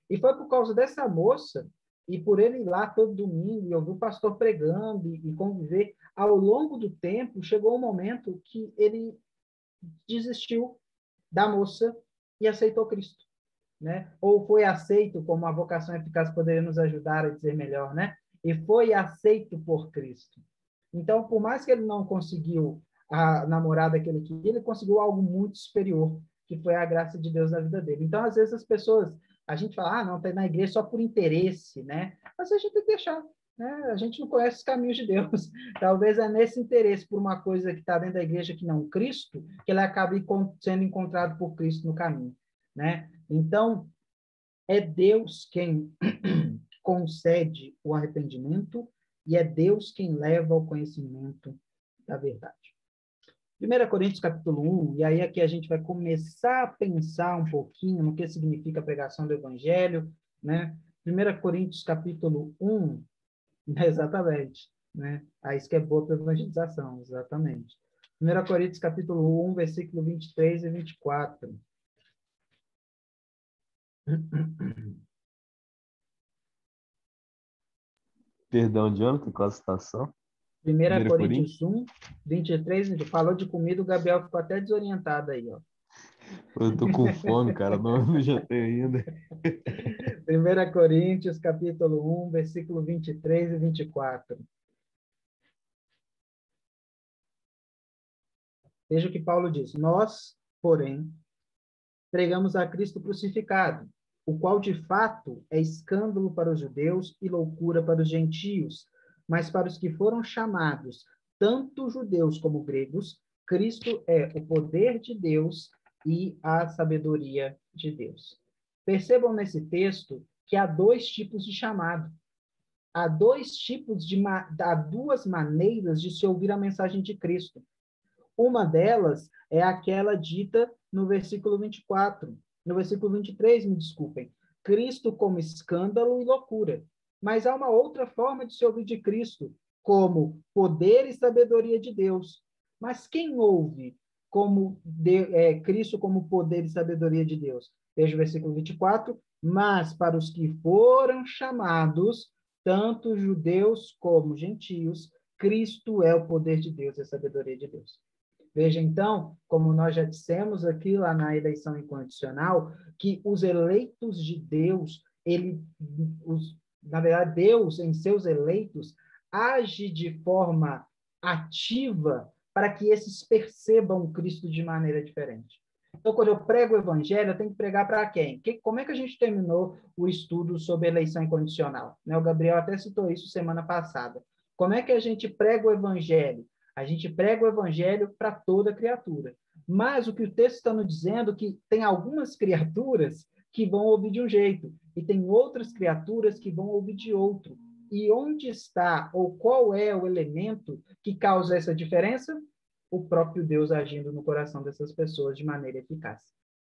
E foi por causa dessa moça, e por ele ir lá todo domingo, e ouvir o pastor pregando, e conviver, ao longo do tempo, chegou um momento que ele desistiu da moça e aceitou Cristo, né? Ou foi aceito, como a vocação eficaz poderia nos ajudar a dizer melhor, né? E foi aceito por Cristo. Então, por mais que ele não conseguiu a namorada que ele queria, ele conseguiu algo muito superior, que foi a graça de Deus na vida dele. Então, às vezes as pessoas, a gente fala, não, tá na igreja só por interesse, né? Mas a gente tem que deixar, né? A gente não conhece os caminhos de Deus. Talvez é nesse interesse por uma coisa que está dentro da igreja que não Cristo, que ele acabe sendo encontrado por Cristo no caminho, né? Então, é Deus quem concede o arrependimento e é Deus quem leva ao conhecimento da verdade. 1 Coríntios capítulo 1, e aí aqui a gente vai começar a pensar um pouquinho no que significa a pregação do evangelho, né? 1 Coríntios capítulo 1, exatamente, né? Aí isso que é boa para a evangelização, exatamente. 1 Coríntios capítulo 1, versículo 23 e 24. Perdão, Jonathan, qual a citação? 1 1 Coríntios 1, 23, falou de comida, o Gabriel ficou até desorientado aí, ó. Eu tô com fome, cara, não jantei ainda. 1 Coríntios, capítulo 1, versículo 23 e 24. Veja o que Paulo diz. Nós, porém, pregamos a Cristo crucificado, o qual de fato é escândalo para os judeus e loucura para os gentios, mas para os que foram chamados, tanto judeus como gregos, Cristo é o poder de Deus e a sabedoria de Deus. Percebam nesse texto que há dois tipos de chamado. Há duas maneiras de se ouvir a mensagem de Cristo. Uma delas é aquela dita no versículo 24. No versículo 23, me desculpem. Cristo como escândalo e loucura. Mas há uma outra forma de se ouvir de Cristo, como poder e sabedoria de Deus. Mas quem ouve Cristo como poder e sabedoria de Deus? Veja o versículo 24. Mas para os que foram chamados, tanto judeus como gentios, Cristo é o poder de Deus e a sabedoria de Deus. Veja, então, como nós já dissemos aqui lá na eleição incondicional, que os eleitos de Deus, na verdade, Deus, em seus eleitos, age de forma ativa para que esses percebam Cristo de maneira diferente. Então, quando eu prego o evangelho, eu tenho que pregar para quem? Como é que a gente terminou o estudo sobre eleição incondicional? Né? O Gabriel até citou isso semana passada. Como é que a gente prega o evangelho? A gente prega o evangelho para toda criatura. Mas o que o texto está nos dizendo é que tem algumas criaturas que vão ouvir de um jeito e tem outras criaturas que vão ouvir de outro. E onde está ou qual é o elemento que causa essa diferença? O próprio Deus agindo no coração dessas pessoas de maneira eficaz.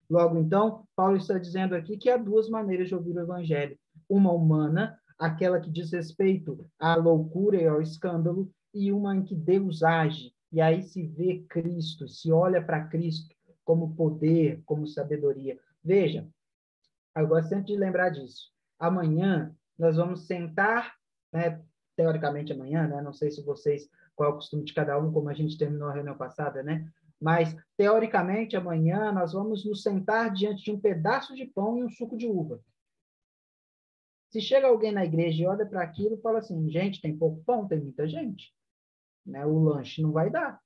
Logo, então, Paulo está dizendo aqui que há duas maneiras de ouvir o evangelho. Uma humana, aquela que diz respeito à loucura e ao escândalo, e uma em que Deus age, e aí se vê Cristo, se olha para Cristo como poder, como sabedoria. Veja, eu gosto sempre de lembrar disso. Amanhã nós vamos sentar, né, teoricamente amanhã, né, não sei se vocês, qual é o costume de cada um, como a gente terminou a reunião passada, né? Mas, teoricamente, amanhã nós vamos nos sentar diante de um pedaço de pão e um suco de uva. Se chega alguém na igreja e olha para aquilo e fala assim, gente, tem pouco pão, tem muita gente. Né? O lanche não vai dar.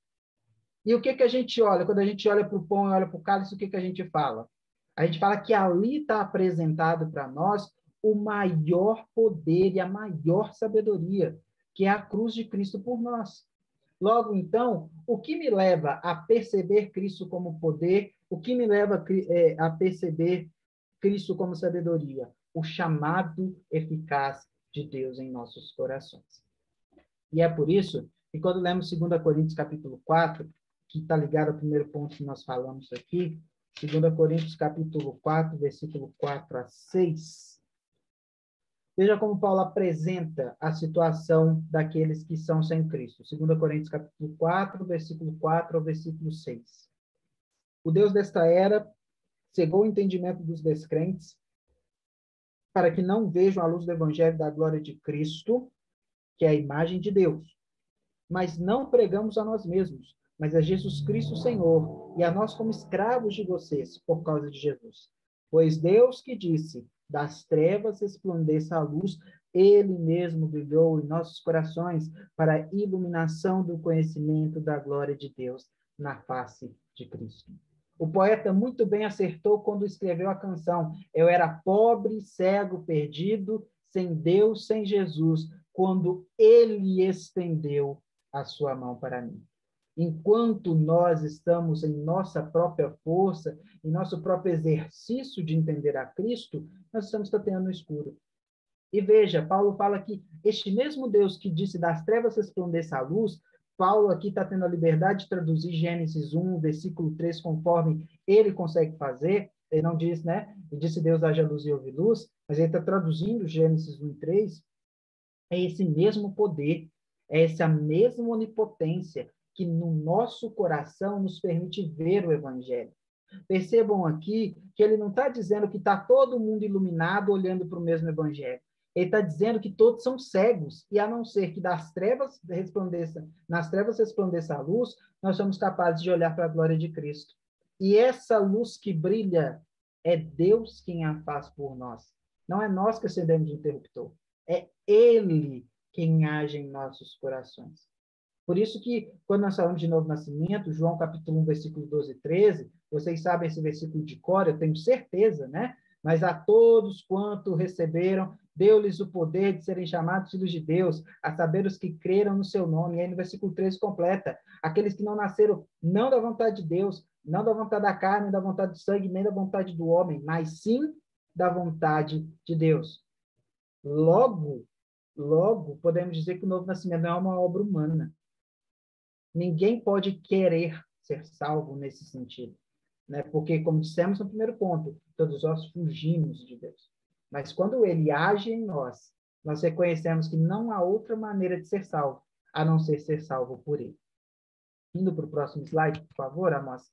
E o que que a gente olha? Quando a gente olha para o pão e olha para o cálice, o que que a gente fala? A gente fala que ali está apresentado para nós o maior poder e a maior sabedoria, que é a cruz de Cristo por nós. Logo, então, o que me leva a perceber Cristo como poder? O que me leva a perceber Cristo como sabedoria? O chamado eficaz de Deus em nossos corações. E é por isso que quando lemos 2 Coríntios capítulo 4, que está ligado ao primeiro ponto que nós falamos aqui, 2 Coríntios capítulo 4, versículo 4 a 6, Veja como Paulo apresenta a situação daqueles que são sem Cristo. 2 Coríntios capítulo 4, versículo 4 ao versículo 6. O Deus desta era cegou o entendimento dos descrentes para que não vejam a luz do evangelho da glória de Cristo, que é a imagem de Deus. Mas não pregamos a nós mesmos, mas a Jesus Cristo Senhor, e a nós como escravos de vocês, por causa de Jesus. Pois Deus que disse, das trevas resplandeça a luz, ele mesmo brilhou em nossos corações para a iluminação do conhecimento da glória de Deus na face de Cristo. O poeta muito bem acertou quando escreveu a canção Eu era pobre, cego, perdido, sem Deus, sem Jesus, quando ele estendeu a sua mão para mim. Enquanto nós estamos em nossa própria força, em nosso próprio exercício de entender a Cristo, nós estamos tateando no escuro. E veja, Paulo fala que este mesmo Deus que disse das trevas resplandeça a luz, Paulo aqui está tendo a liberdade de traduzir Gênesis 1, versículo 3, conforme ele consegue fazer. Ele não diz, né? Ele disse Deus haja luz e houve luz, mas ele está traduzindo Gênesis 1 e 3. É esse mesmo poder, é essa mesma onipotência que no nosso coração nos permite ver o Evangelho. Percebam aqui que ele não está dizendo que está todo mundo iluminado olhando para o mesmo Evangelho. Ele está dizendo que todos são cegos, e a não ser que nas trevas resplandeça a luz, nós somos capazes de olhar para a glória de Cristo. E essa luz que brilha é Deus quem a faz por nós. Não é nós que acendemos o interruptor. É Ele quem age em nossos corações. Por isso que, quando nós falamos de novo nascimento, João capítulo 1, versículo 12 e 13, vocês sabem esse versículo de cor, eu tenho certeza, né? Mas a todos quanto receberam, deu-lhes o poder de serem chamados filhos de Deus, a saber os que creram no seu nome. E aí no versículo 13 completa, aqueles que não nasceram não da vontade de Deus, não da vontade da carne, da vontade do sangue, nem da vontade do homem, mas sim da vontade de Deus. Logo, podemos dizer que o novo nascimento não é uma obra humana. Ninguém pode querer ser salvo nesse sentido, né? Porque, como dissemos no primeiro ponto, todos nós fugimos de Deus. Mas quando ele age em nós, nós reconhecemos que não há outra maneira de ser salvo, a não ser salvo por ele. Indo para o próximo slide, por favor, Amós.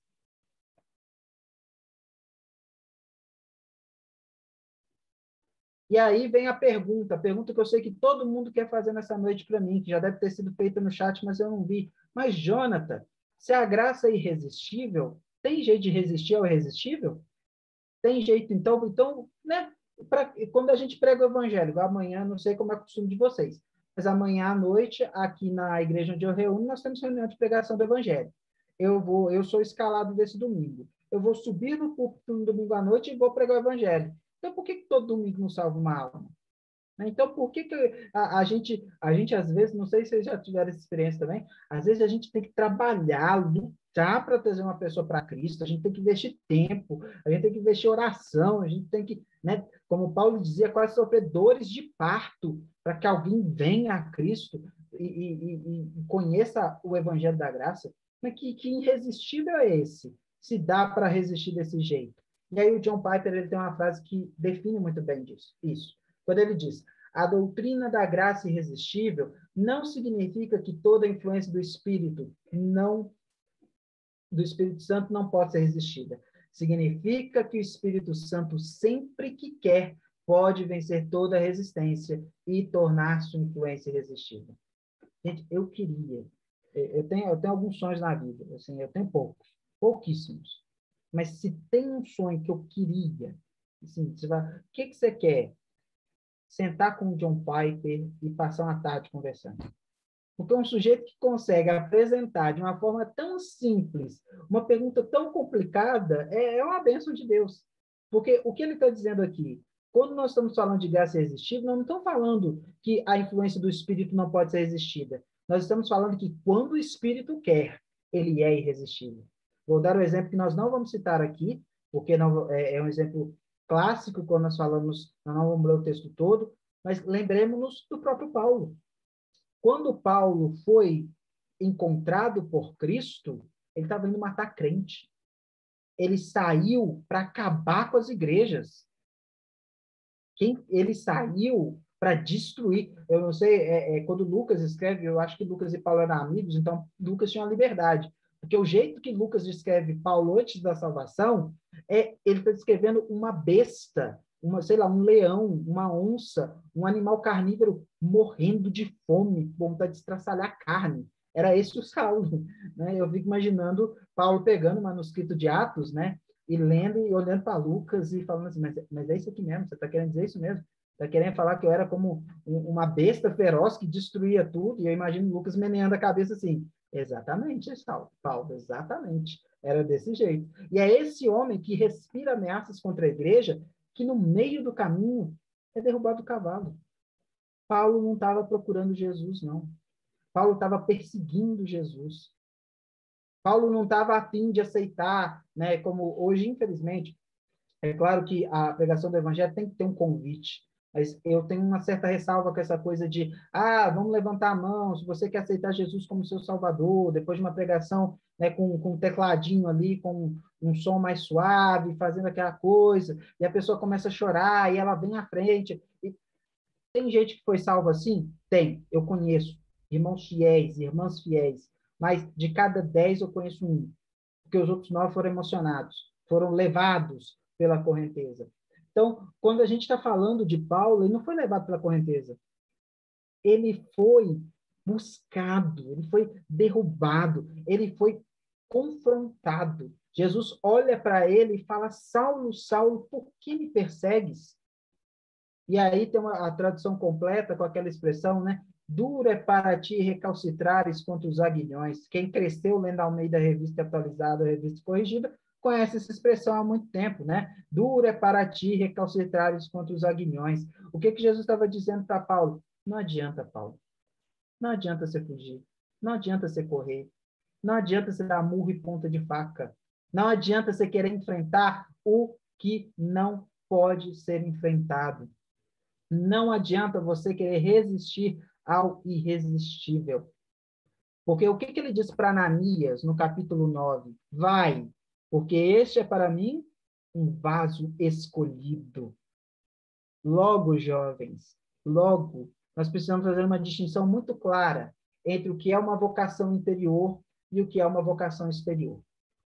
E aí vem a pergunta que eu sei que todo mundo quer fazer nessa noite para mim, que já deve ter sido feita no chat, mas eu não vi. Mas, Jonathan, se a graça é irresistível, tem jeito de resistir ao irresistível? Tem jeito, então, né? Quando a gente prega o evangelho, amanhã, não sei como é o costume de vocês, mas amanhã à noite, aqui na igreja onde eu reúno, nós temos reunião de pregação do evangelho. Eu sou escalado desse domingo. Eu vou subir no púlpito no domingo à noite e vou pregar o evangelho. Então, por que todo domingo não salva uma alma? Então, por que a gente, às vezes, não sei se vocês já tiveram essa experiência também, às vezes a gente tem que trabalhar, lutar para trazer uma pessoa para Cristo, a gente tem que investir tempo, a gente tem que investir oração, a gente tem que, né, como Paulo dizia, quase sofrer dores de parto para que alguém venha a Cristo e conheça o Evangelho da Graça. Mas que irresistível é esse? Se dá para resistir desse jeito? E aí o John Piper ele tem uma frase que define muito bem isso. Quando ele diz, a doutrina da graça irresistível não significa que toda a influência do Espírito Santo não pode ser resistida. Significa que o Espírito Santo, sempre que quer, pode vencer toda a resistência e tornar sua influência irresistível. Gente, eu tenho alguns sonhos na vida, assim, eu tenho pouquíssimos. Mas se tem um sonho que eu queria, assim, o que você quer? Sentar com o John Piper e passar uma tarde conversando. Porque um sujeito que consegue apresentar de uma forma tão simples uma pergunta tão complicada é uma bênção de Deus. Porque o que ele está dizendo aqui, quando nós estamos falando de graça irresistível, nós não estamos falando que a influência do Espírito não pode ser resistida. Nós estamos falando que quando o Espírito quer, ele é irresistível. Vou dar um exemplo que nós não vamos citar aqui, porque não, é um exemplo clássico quando nós falamos, nós não vamos ler o texto todo, mas lembremos-nos do próprio Paulo. Quando Paulo foi encontrado por Cristo, ele estava indo matar crente. Ele saiu para acabar com as igrejas. Ele saiu para destruir. Eu não sei, quando Lucas escreve, eu acho que Lucas e Paulo eram amigos, então Lucas tinha uma liberdade. Porque o jeito que Lucas descreve Paulo antes da salvação, ele está descrevendo uma besta, sei lá, um leão, uma onça, um animal carnívoro morrendo de fome, vontade de estraçalhar carne. Era esse o Saulo, né? Eu fico imaginando Paulo pegando o manuscrito de Atos, né? E lendo e olhando para Lucas e falando assim, mas é isso aqui mesmo? Você está querendo dizer isso mesmo? Está querendo falar que eu era como uma besta feroz que destruía tudo? E eu imagino Lucas meneando a cabeça assim, exatamente, Paulo, exatamente. Era desse jeito. E é esse homem que respira ameaças contra a igreja que no meio do caminho é derrubado do cavalo. Paulo não estava procurando Jesus, não. Paulo estava perseguindo Jesus. Paulo não estava a fim de aceitar, né, como hoje, infelizmente, é claro que a pregação do evangelho tem que ter um convite, mas eu tenho uma certa ressalva com essa coisa de, vamos levantar a mão, se você quer aceitar Jesus como seu Salvador, depois de uma pregação, né, com um tecladinho ali, com um som mais suave, fazendo aquela coisa, e a pessoa começa a chorar, e ela vem à frente. E tem gente que foi salva assim? Tem, eu conheço. Irmãos fiéis, irmãs fiéis. Mas de cada 10 eu conheço um. Porque os outros 9 foram emocionados, foram levados pela correnteza. Então, quando a gente está falando de Paulo, ele não foi levado pela correnteza. Ele foi buscado, ele foi derrubado, ele foi confrontado. Jesus olha para ele e fala, Saulo, Saulo, por que me persegues? E aí tem a tradução completa com aquela expressão, né? Duro é para ti recalcitrares contra os aguilhões. Quem cresceu lendo a Almeida Revista Atualizada, Revista Corrigida, conhece essa expressão há muito tempo, né? Duro é para ti recalcitrares contra os aguilhões. O que Jesus estava dizendo para Paulo? Não adianta, Paulo. Não adianta você fugir. Não adianta você correr. Não adianta você dar murro e ponta de faca. Não adianta você querer enfrentar o que não pode ser enfrentado. Não adianta você querer resistir ao irresistível. Porque o que ele diz para Ananias no capítulo 9? Vai, porque este é para mim um vaso escolhido. Logo, jovens, logo, nós precisamos fazer uma distinção muito clara entre o que é uma vocação interior e o que é uma vocação exterior.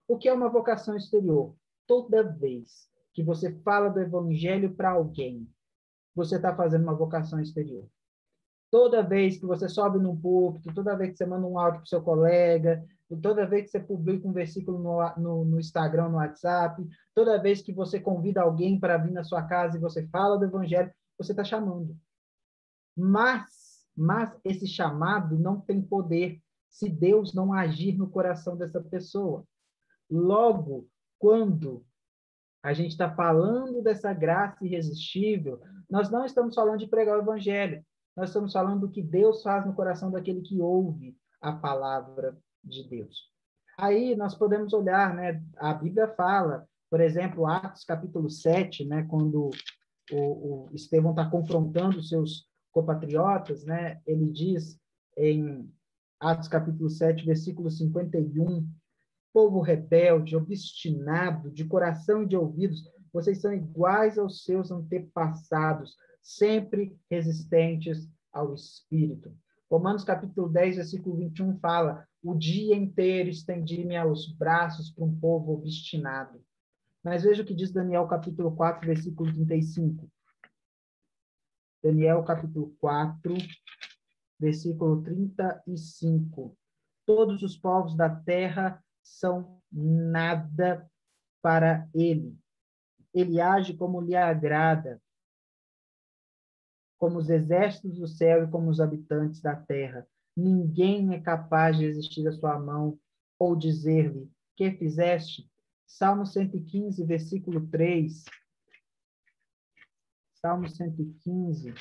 O que é uma vocação exterior? Toda vez que você fala do evangelho para alguém, você está fazendo uma vocação exterior. Toda vez que você sobe num púlpito, toda vez que você manda um áudio para o seu colega, toda vez que você publica um versículo no Instagram, no WhatsApp, toda vez que você convida alguém para vir na sua casa e você fala do evangelho, você está chamando. Mas esse chamado não tem poder se Deus não agir no coração dessa pessoa. Logo, quando a gente está falando dessa graça irresistível, nós não estamos falando de pregar o evangelho, nós estamos falando do que Deus faz no coração daquele que ouve a palavra de Deus. Aí nós podemos olhar, né, a Bíblia fala, por exemplo, Atos capítulo 7, né, quando o Estevão está confrontando os seus compatriotas, né, ele diz em Atos capítulo 7, versículo 51, povo rebelde, obstinado, de coração e de ouvidos, vocês são iguais aos seus antepassados, sempre resistentes ao Espírito. Romanos capítulo 10, versículo 21 fala, o dia inteiro estendi-me aos braços para um povo obstinado. Mas veja o que diz Daniel capítulo 4, versículo 35. Daniel capítulo 4, versículo 35. Todos os povos da terra são nada para ele. Ele age como lhe agrada, como os exércitos do céu e como os habitantes da terra. Ninguém é capaz de resistir à sua mão ou dizer-lhe, que fizeste? Salmo 115, versículo 3. Salmo 115,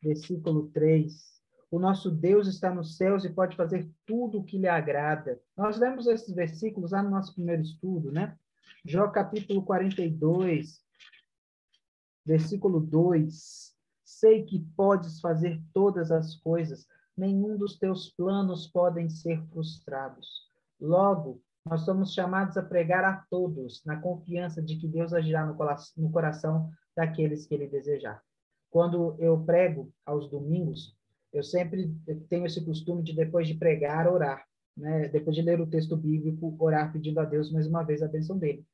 versículo 3. O nosso Deus está nos céus e pode fazer tudo o que lhe agrada. Nós lemos esses versículos lá no nosso primeiro estudo, né? Jó capítulo 42, versículo 2. Sei que podes fazer todas as coisas, nenhum dos teus planos podem ser frustrados. Logo, nós somos chamados a pregar a todos, na confiança de que Deus agirá no coração daqueles que ele desejar. Quando eu prego aos domingos, eu sempre tenho esse costume de, depois de pregar, orar, né? Depois de ler o texto bíblico, orar pedindo a Deus mais uma vez a bênção dele.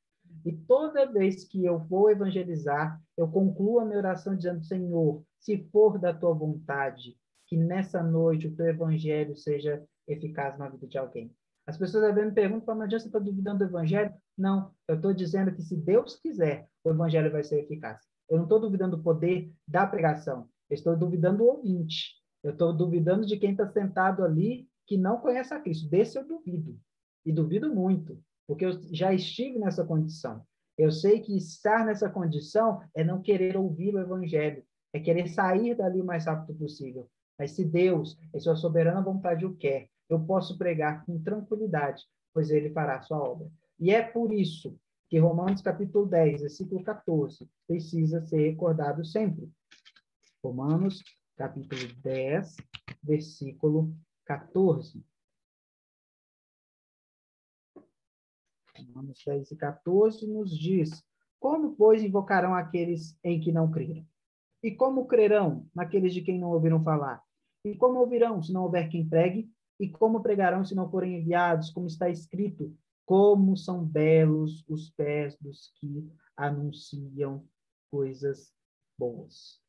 E toda vez que eu vou evangelizar, eu concluo a minha oração dizendo: Senhor, se for da tua vontade, que nessa noite o teu evangelho seja eficaz na vida de alguém. As pessoas às vezes me perguntam: mas você está duvidando do evangelho? Não, eu estou dizendo que, se Deus quiser, o evangelho vai ser eficaz. Eu não estou duvidando do poder da pregação, eu estou duvidando do ouvinte. Eu estou duvidando de quem está sentado ali que não conhece a Cristo. Desse eu duvido, e duvido muito, porque eu já estive nessa condição. Eu sei que estar nessa condição é não querer ouvir o evangelho, é querer sair dali o mais rápido possível. Mas se Deus, em sua soberana vontade, o quer, eu posso pregar com tranquilidade, pois ele fará a sua obra. E é por isso que Romanos capítulo 10, versículo 14, precisa ser recordado sempre. Romanos capítulo 10, versículo 14. Romanos 10 e 14 nos diz: como, pois, invocarão aqueles em que não creram? E como crerão naqueles de quem não ouviram falar? E como ouvirão se não houver quem pregue? E como pregarão se não forem enviados? Como está escrito: como são belos os pés dos que anunciam coisas boas.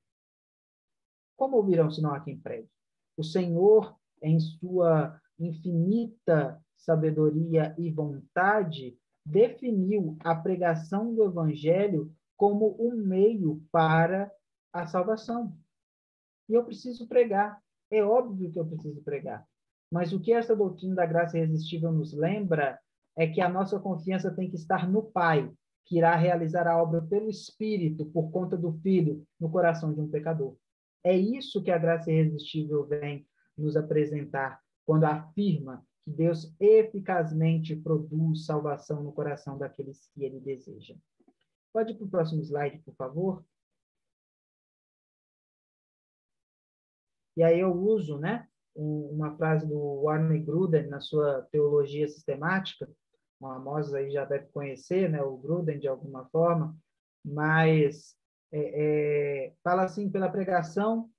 Como ouvirão se não há quem pregue? O Senhor, em sua infinita sabedoria e vontade, definiu a pregação do Evangelho como um meio para a salvação. E eu preciso pregar. É óbvio que eu preciso pregar. Mas o que essa doutrina da graça irresistível nos lembra é que a nossa confiança tem que estar no Pai, que irá realizar a obra pelo Espírito, por conta do Filho, no coração de um pecador. É isso que a graça irresistível vem nos apresentar quando afirma que Deus eficazmente produz salvação no coração daqueles que ele deseja. Pode ir para o próximo slide, por favor? E aí eu uso, né, uma frase do Warren Gruden na sua Teologia Sistemática. O Amos aí já deve conhecer, né, o Gruden de alguma forma, mas fala assim: pela pregação,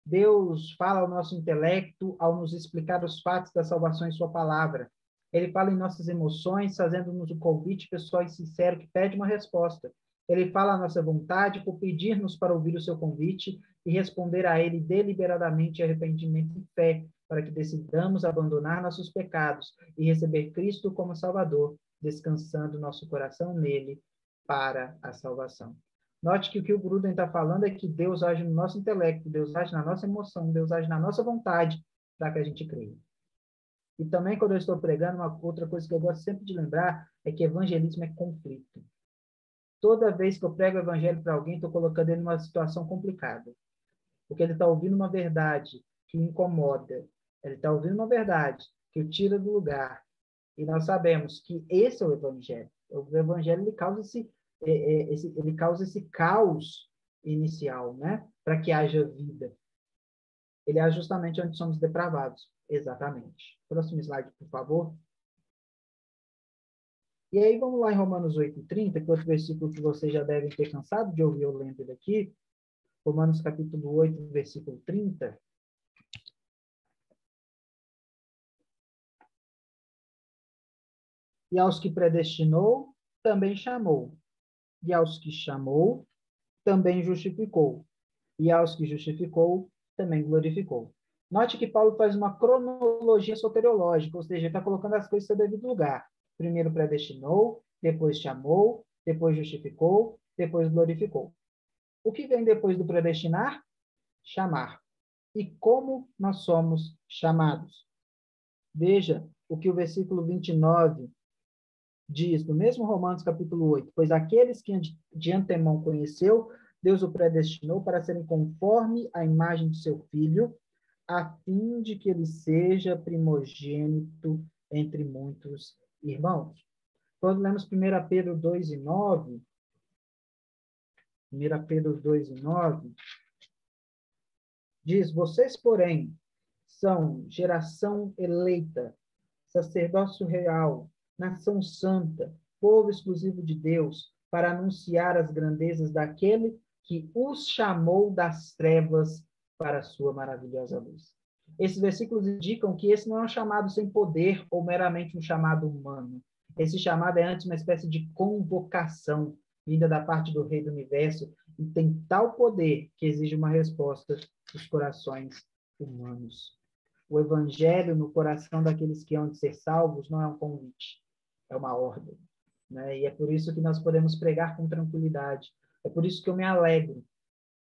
Deus fala ao nosso intelecto ao nos explicar os fatos da salvação em sua palavra. Ele fala em nossas emoções, fazendo-nos um convite pessoal e sincero que pede uma resposta. Ele fala à nossa vontade por pedir-nos para ouvir o seu convite e responder a ele deliberadamente em arrependimento e fé, para que decidamos abandonar nossos pecados e receber Cristo como Salvador, descansando nosso coração nele para a salvação. Note que o que o Gruden está falando é que Deus age no nosso intelecto, Deus age na nossa emoção, Deus age na nossa vontade para que a gente creia. E também, quando eu estou pregando, uma outra coisa que eu gosto sempre de lembrar é que evangelismo é conflito. Toda vez que eu prego o evangelho para alguém, estou colocando ele numa situação complicada. Porque ele está ouvindo uma verdade que o incomoda. Ele está ouvindo uma verdade que o tira do lugar. E nós sabemos que esse é o evangelho. O evangelho ele causa esse caos inicial, né? Para que haja vida. Ele é justamente onde somos depravados. Exatamente. Próximo slide, por favor. E aí, vamos lá em Romanos 8:30, que é outro versículo que vocês já devem ter cansado de ouvir eu lendo ele aqui. Romanos capítulo 8, versículo 30. E aos que predestinou, também chamou. E aos que chamou, também justificou. E aos que justificou, também glorificou. Note que Paulo faz uma cronologia soteriológica, ou seja, ele está colocando as coisas em seu devido lugar. Primeiro predestinou, depois chamou, depois justificou, depois glorificou. O que vem depois do predestinar? Chamar. E como nós somos chamados? Veja o que o versículo 29 diz, no mesmo Romanos capítulo 8, pois aqueles que de antemão conheceu, Deus o predestinou para serem conforme a imagem de seu Filho, a fim de que ele seja primogênito entre muitos irmãos. Quando lemos 1 Pedro 2:9, 1 Pedro 2:9, diz: vocês, porém, são geração eleita, sacerdócio real, nação santa, povo exclusivo de Deus, para anunciar as grandezas daquele que os chamou das trevas para a sua maravilhosa luz. Esses versículos indicam que esse não é um chamado sem poder ou meramente um chamado humano. Esse chamado é antes uma espécie de convocação vinda da parte do Rei do Universo e tem tal poder que exige uma resposta dos corações humanos. O evangelho no coração daqueles que hão de ser salvos não é um convite, é uma ordem, né? E é por isso que nós podemos pregar com tranquilidade. É por isso que eu me alegro,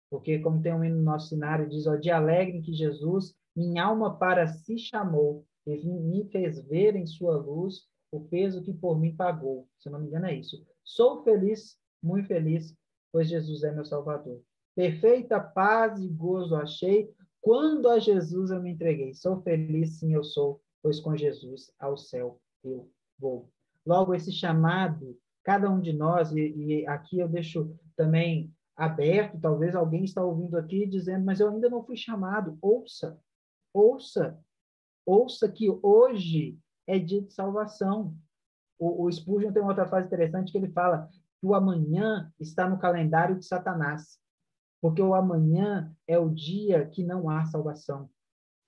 porque como tem um hino no nosso cenário, diz, ó, de alegre em que Jesus, minha alma para si chamou, e me fez ver em sua luz o peso que por mim pagou. Se não me engano é isso. Sou feliz, muito feliz, pois Jesus é meu Salvador. Perfeita paz e gozo achei, quando a Jesus eu me entreguei. Sou feliz, sim, eu sou, pois com Jesus ao céu eu vou. Logo, esse chamado, cada um de nós, e aqui eu deixo também aberto, talvez alguém está ouvindo aqui dizendo, mas eu ainda não fui chamado. Ouça, ouça, ouça que hoje é dia de salvação. O Spurgeon tem uma outra frase interessante que ele fala que o amanhã está no calendário de Satanás, porque o amanhã é o dia que não há salvação.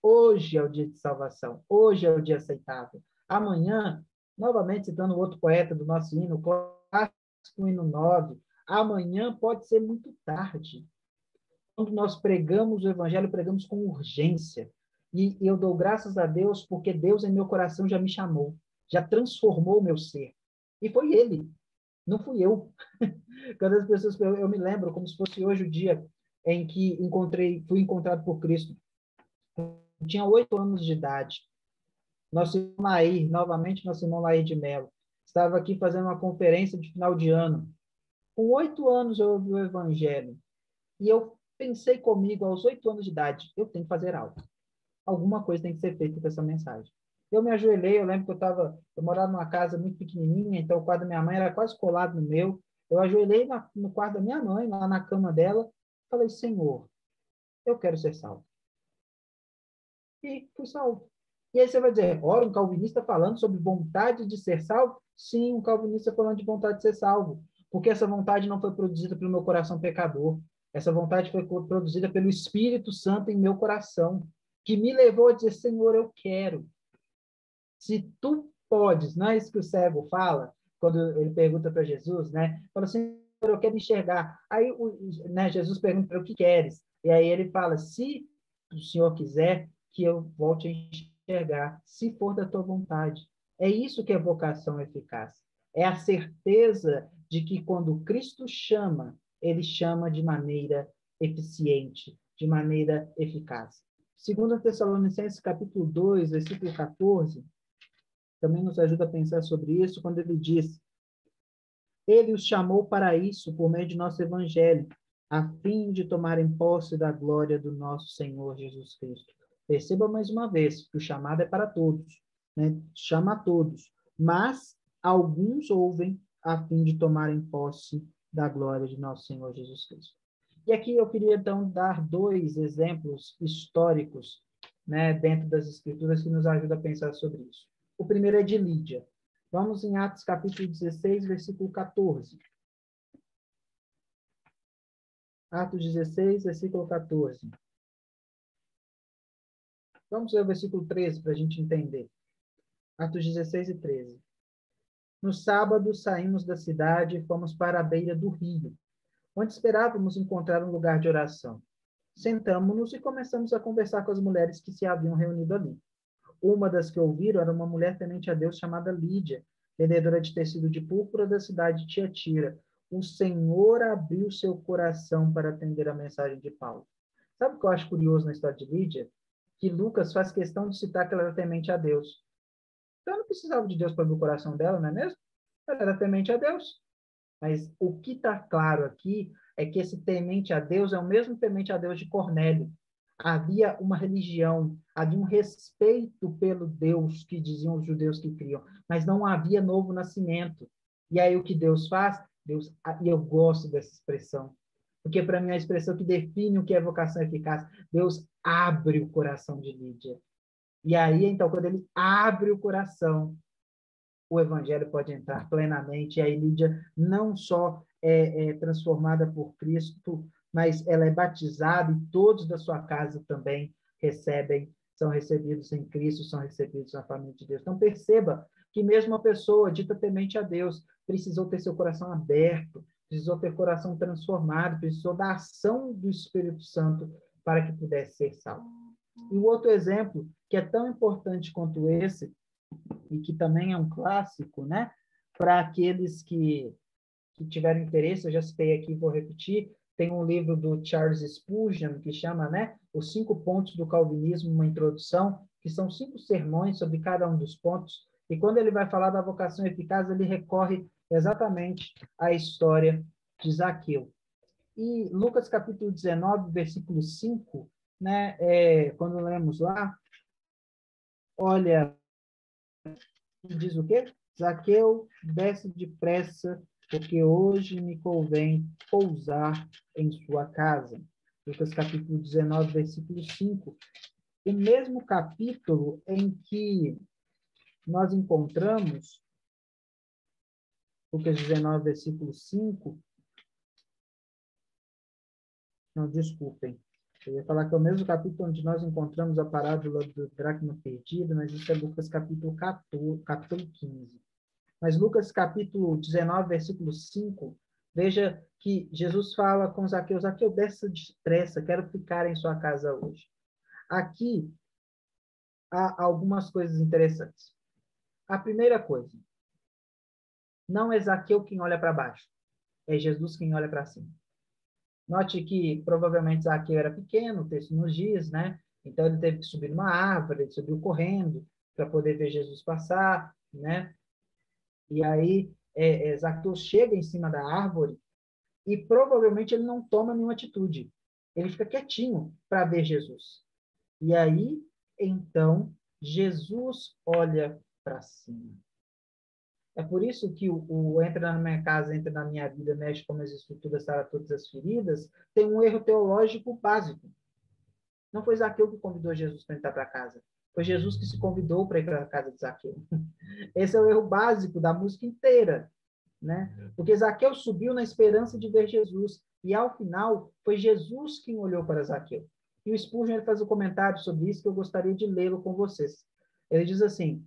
Hoje é o dia de salvação, hoje é o dia aceitável. Amanhã, novamente citando o outro poeta do nosso hino, clássico hino 9, amanhã pode ser muito tarde. Quando nós pregamos o evangelho, pregamos com urgência. E eu dou graças a Deus porque Deus em meu coração já me chamou, já transformou o meu ser. E foi Ele, não fui eu. Quando as pessoas, eu me lembro como se fosse hoje o dia em que fui encontrado por Cristo. Eu tinha 8 anos de idade. Nosso irmão Laí, novamente nosso irmão Laí de Mello, estava aqui fazendo uma conferência de final de ano. Com 8 anos eu ouvi o evangelho. E eu pensei comigo, aos 8 anos de idade, eu tenho que fazer algo. Alguma coisa tem que ser feita com essa mensagem. Eu me ajoelhei, eu lembro que eu morava numa casa muito pequenininha, então o quarto da minha mãe era quase colado no meu. Eu ajoelhei no quarto da minha mãe, lá na cama dela, falei, Senhor, eu quero ser salvo. E fui salvo. E aí você vai dizer, ora, um calvinista falando sobre vontade de ser salvo? Sim, um calvinista falando de vontade de ser salvo. Porque essa vontade não foi produzida pelo meu coração pecador. Essa vontade foi produzida pelo Espírito Santo em meu coração, que me levou a dizer, Senhor, eu quero. Se tu podes, não é isso que o cego fala, quando ele pergunta para Jesus, né? Fala assim, Senhor, eu quero enxergar. Aí né, Jesus pergunta para o que queres? E aí ele fala, se o Senhor quiser, que eu volte a enxergar, se for da tua vontade. É isso que é vocação eficaz. É a certeza de que quando Cristo chama, ele chama de maneira eficiente, de maneira eficaz. 2 Tessalonicenses, capítulo 2, versículo 14, também nos ajuda a pensar sobre isso, quando ele diz, ele os chamou para isso por meio de nosso evangelho, a fim de tomarem posse da glória do nosso Senhor Jesus Cristo. Perceba mais uma vez que o chamado é para todos, né? Chama a todos, mas alguns ouvem a fim de tomarem posse da glória de nosso Senhor Jesus Cristo. E aqui eu queria, então, dar 2 exemplos históricos, né, dentro das Escrituras que nos ajudam a pensar sobre isso. O primeiro é de Lídia. Vamos em Atos capítulo 16, versículo 14. Atos 16, versículo 14. Vamos ler o versículo 13 para a gente entender. Atos 16 e 13. No sábado, saímos da cidade e fomos para a beira do rio, onde esperávamos encontrar um lugar de oração. Sentamos-nos e começamos a conversar com as mulheres que se haviam reunido ali. Uma das que ouviram era uma mulher temente a Deus chamada Lídia, vendedora de tecido de púrpura da cidade de Tiatira. O Senhor abriu seu coração para atender a mensagem de Paulo. Sabe o que eu acho curioso na história de Lídia? Que Lucas faz questão de citar que ela era temente a Deus. Então, ela não precisava de Deus para abrir o coração dela, não é mesmo? Ela era temente a Deus. Mas o que está claro aqui é que esse temente a Deus é o mesmo temente a Deus de Cornélio. Havia uma religião, havia um respeito pelo Deus que diziam os judeus que criam, mas não havia novo nascimento. E aí o que Deus faz? E eu gosto dessa expressão, porque para mim é a expressão que define o que é vocação eficaz. Deus abre o coração de Lídia. E aí, então, quando ele abre o coração, o evangelho pode entrar plenamente, e aí Lídia não só é transformada por Cristo, mas ela é batizada e todos da sua casa também são recebidos em Cristo, são recebidos na família de Deus. Então, perceba que mesmo uma pessoa dita temente a Deus precisou ter seu coração aberto, precisou ter coração transformado, precisou da ação do Espírito Santo para que pudesse ser salvo. E o outro exemplo, que é tão importante quanto esse, e que também é um clássico, né? Para aqueles que tiveram interesse, eu já citei aqui, vou repetir, tem um livro do Charles Spurgeon, que chama, né, Os 5 Pontos do Calvinismo, uma introdução, que são 5 sermões sobre cada um dos pontos, e quando ele vai falar da vocação eficaz, ele recorre exatamente à história de Zaqueu. E Lucas capítulo 19, versículo 5, né, quando lemos lá, olha, diz o quê? Zaqueu, desce depressa, porque hoje me convém pousar em sua casa. Lucas capítulo 19, versículo 5. O mesmo capítulo em que nós encontramos, Lucas 19, versículo 5. Não, desculpem. Eu ia falar que é o mesmo capítulo onde nós encontramos a parábola do dracma perdido, mas isso é Lucas capítulo 14, capítulo 15. Mas Lucas capítulo 19, versículo 5, veja que Jesus fala com Zaqueu, Zaqueu, desça depressa, quero ficar em sua casa hoje. Aqui há algumas coisas interessantes. A primeira coisa, não é Zaqueu quem olha para baixo, é Jesus quem olha para cima. Note que provavelmente Zaqueu era pequeno, o texto nos diz, né? Então ele teve que subir numa árvore, ele subiu correndo para poder ver Jesus passar, né? E aí Zaqueu chega em cima da árvore e provavelmente ele não toma nenhuma atitude. Ele fica quietinho para ver Jesus. E aí, então, Jesus olha para cima. É por isso que o entra na minha casa, entra na minha vida, mexe com as estruturas, sara todas as feridas, tem um erro teológico básico. Não foi Zaqueu que convidou Jesus para entrar para casa. Foi Jesus que se convidou para ir para a casa de Zaqueu. Esse é o erro básico da música inteira, né? Porque Zaqueu subiu na esperança de ver Jesus, e ao final foi Jesus quem olhou para Zaqueu. E o Spurgeon ele faz um comentário sobre isso que eu gostaria de lê-lo com vocês. Ele diz assim: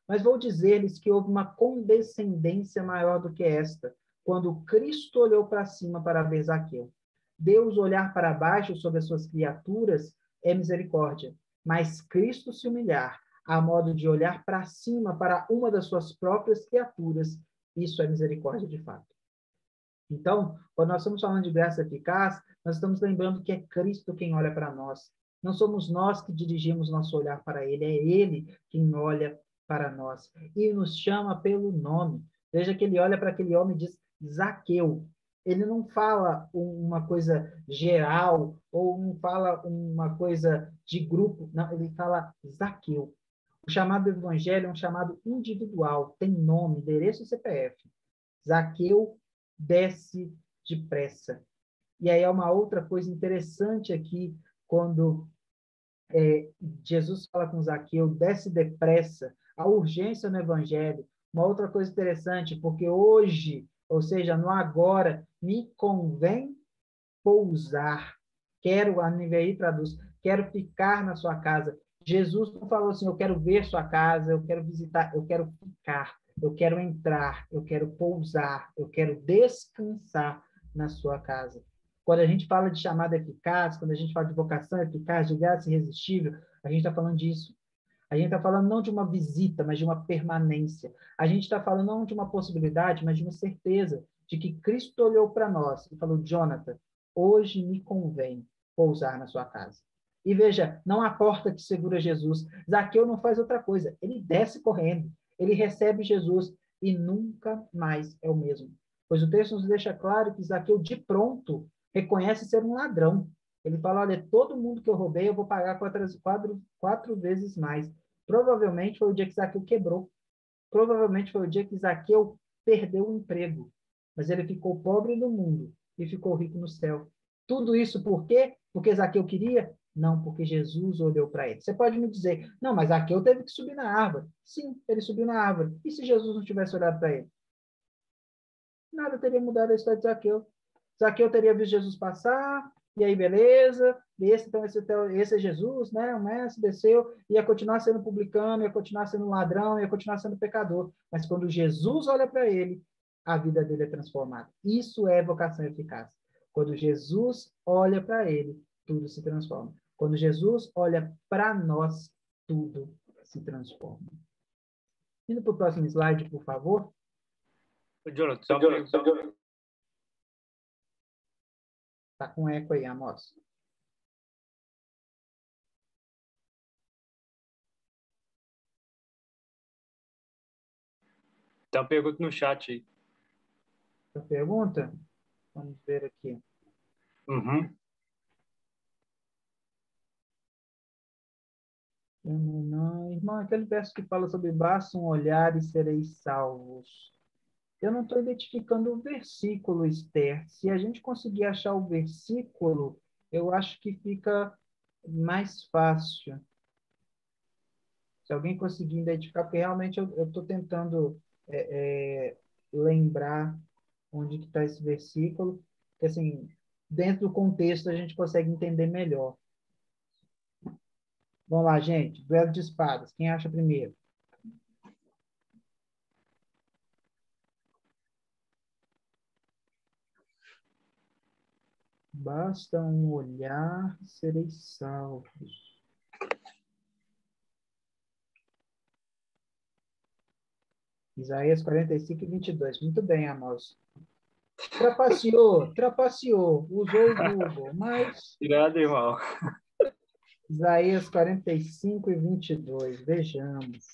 mas vou dizer-lhes que houve uma condescendência maior do que esta, quando Cristo olhou para cima para ver Zaqueu. Deus olhar para baixo sobre as suas criaturas é misericórdia, mas Cristo se humilhar a modo de olhar para cima para uma das suas próprias criaturas, isso é misericórdia de fato. Então, quando nós estamos falando de graça eficaz, nós estamos lembrando que é Cristo quem olha para nós. Não somos nós que dirigimos nosso olhar para Ele, é Ele quem olha para nós e nos chama pelo nome. Veja que Ele olha para aquele homem e diz Zaqueu. Ele não fala uma coisa geral ou não fala uma coisa de grupo, não, ele fala Zaqueu. O chamado do evangelho é um chamado individual, tem nome, endereço e CPF. Zaqueu desce depressa. E aí é uma outra coisa interessante aqui, quando Jesus fala com Zaqueu, desce depressa, a urgência no evangelho. Uma outra coisa interessante, porque hoje, ou seja, no agora, me convém pousar. Quero, a NVI traduz, quero ficar na sua casa. Jesus não falou assim, eu quero ver sua casa, eu quero visitar, eu quero ficar, eu quero entrar, eu quero pousar, eu quero descansar na sua casa. Quando a gente fala de chamada eficaz, quando a gente fala de vocação eficaz, de graça irresistível, a gente está falando disso. A gente está falando não de uma visita, mas de uma permanência. A gente está falando não de uma possibilidade, mas de uma certeza de que Cristo olhou para nós e falou, Jonathan, hoje me convém pousar na sua casa. E veja, não há porta que segura Jesus. Zaqueu não faz outra coisa. Ele desce correndo. Ele recebe Jesus e nunca mais é o mesmo. Pois o texto nos deixa claro que Zaqueu, de pronto, reconhece ser um ladrão. Ele fala, olha, todo mundo que eu roubei, eu vou pagar quatro vezes mais. Provavelmente foi o dia que Zaqueu quebrou. Provavelmente foi o dia que Zaqueu perdeu o emprego. Mas ele ficou pobre no mundo e ficou rico no céu. Tudo isso por quê? Porque Zaqueu queria? Não, porque Jesus olhou para ele. Você pode me dizer, não, mas Zaqueu teve que subir na árvore. Sim, ele subiu na árvore. E se Jesus não tivesse olhado para ele? Nada teria mudado a história de Zaqueu. Zaqueu teria visto Jesus passar, e aí beleza, esse é Jesus, né? O mestre desceu, ia continuar sendo publicano, ia continuar sendo ladrão, ia continuar sendo pecador. Mas quando Jesus olha para ele, a vida dele é transformada. Isso é vocação eficaz. Quando Jesus olha para ele, tudo se transforma. Quando Jesus olha para nós, tudo se transforma. Indo para o próximo slide, por favor. Jonathan, Tá com eco aí, Amos. tem uma pergunta no chat aí. A pergunta? Vamos ver aqui. Uhum. Não, irmão, aquele verso que fala sobre basta um olhar e sereis salvos. Eu não estou identificando o versículo, Esther. Se a gente conseguir achar o versículo, eu acho que fica mais fácil. Se alguém conseguir identificar, porque realmente eu estou tentando lembrar onde que está esse versículo, que assim, dentro do contexto a gente consegue entender melhor. Vamos lá, gente. Duelo de espadas. Quem acha primeiro? Basta um olhar, sereis salvos. Isaías 45 e 22. Muito bem, Amós. Trapaceou, usou o Google, mas Obrigado, irmão. Isaías 45 e 22. Vejamos.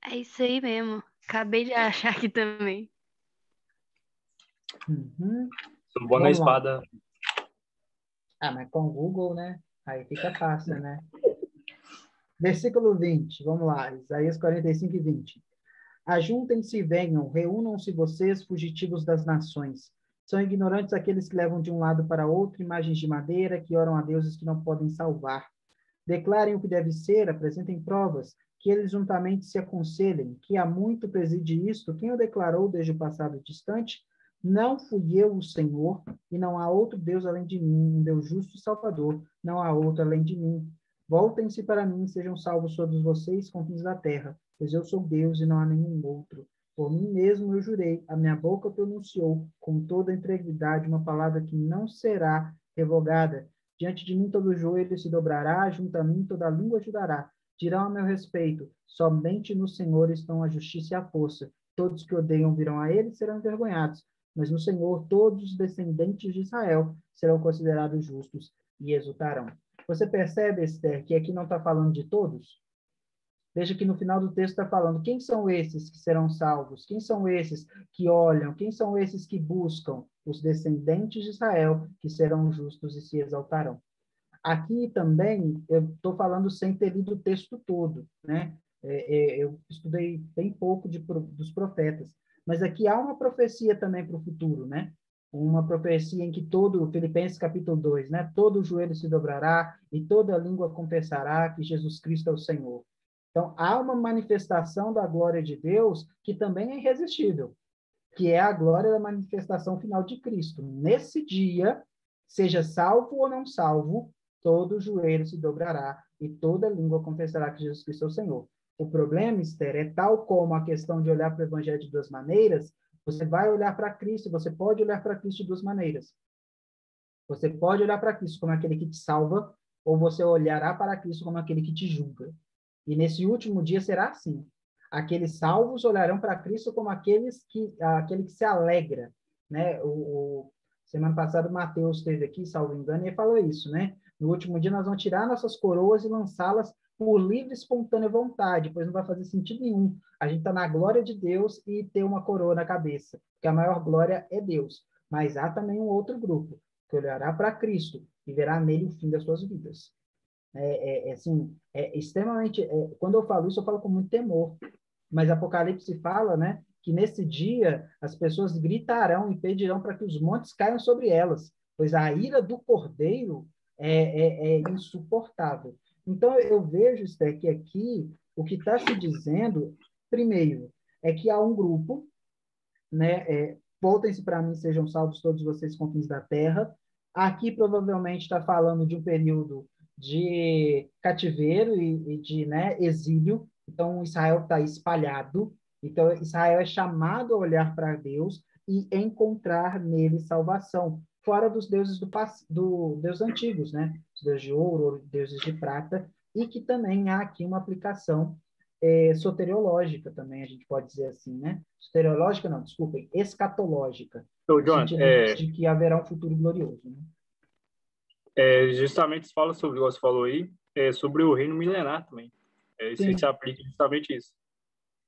É isso aí mesmo. Acabei de achar aqui também. Uhum. Sou bom na Vamos lá. espada. Ah, mas com o Google, né? Aí fica fácil, né? Versículo 20. Vamos lá. Isaías 45 e 20. Ajuntem-se e venham, reúnam-se vocês, fugitivos das nações. São ignorantes aqueles que levam de um lado para outro imagens de madeira, que oram a deuses que não podem salvar. Declarem o que deve ser, apresentem provas, que eles juntamente se aconselhem, que há muito preside isto, quem o declarou desde o passado distante? Não fui eu o Senhor, e não há outro Deus além de mim, um Deus justo e salvador, não há outro além de mim. Voltem-se para mim, sejam salvos todos vocês, confins da terra, pois eu sou Deus e não há nenhum outro. Por mim mesmo eu jurei, a minha boca pronunciou com toda a integridade uma palavra que não será revogada. Diante de mim todo joelho se dobrará, junto a mim toda língua jurará. Dirão a meu respeito, somente no Senhor estão a justiça e a força. Todos que odeiam virão a ele e serão envergonhados. Mas no Senhor todos os descendentes de Israel serão considerados justos e exultarão. Você percebe, Esther, que aqui não está falando de todos? Veja que no final do texto está falando quem são esses que serão salvos, quem são esses que olham, quem são esses que buscam, os descendentes de Israel, que serão justos e se exaltarão. Aqui também, eu estou falando sem ter lido o texto todo, né? Eu estudei bem pouco dos profetas, mas aqui há uma profecia também para o futuro, né? Uma profecia em que Filipenses capítulo 2, né? Todo joelho se dobrará e toda língua confessará que Jesus Cristo é o Senhor. Então, há uma manifestação da glória de Deus que também é irresistível, que é a glória da manifestação final de Cristo. Nesse dia, seja salvo ou não salvo, todo joelho se dobrará e toda língua confessará que Jesus Cristo é o Senhor. O problema, Esther, é tal como a questão de olhar para o Evangelho de duas maneiras, você vai olhar para Cristo, você pode olhar para Cristo de duas maneiras. Você pode olhar para Cristo como aquele que te salva, ou você olhará para Cristo como aquele que te julga. E nesse último dia será assim. Aqueles salvos olharão para Cristo como aquele que se alegra, né? Semana passada o Mateus esteve aqui, salvo engano, e ele falou isso, né? No último dia nós vamos tirar nossas coroas e lançá-las por livre e espontânea vontade, pois não vai fazer sentido nenhum a gente estar na glória de Deus e ter uma coroa na cabeça, porque a maior glória é Deus. Mas há também um outro grupo, que olhará para Cristo e verá nele o fim das suas vidas. Assim, extremamente... quando eu falo isso, eu falo com muito temor. Mas Apocalipse fala, né, que nesse dia as pessoas gritarão e pedirão para que os montes caiam sobre elas, pois a ira do Cordeiro é insuportável. Então, eu vejo, Esther, que aqui o que está se dizendo, primeiro, é que há um grupo, né, voltem-se para mim, sejam salvos todos vocês confins da terra. Aqui provavelmente está falando de um período de cativeiro e de, né, exílio. Então, Israel está espalhado. Então, Israel é chamado a olhar para Deus e encontrar nele salvação, fora dos deuses do Deus antigos, né? Os deuses de ouro, os deuses de prata, e que também há aqui uma aplicação soteriológica também, a gente pode dizer assim, né? Soteriológica não, desculpem, escatológica, Então, no John, sentido de que haverá um futuro glorioso, né? justamente fala sobre, você falou aí, sobre o reino milenar também. Isso Sim. se aplica justamente isso.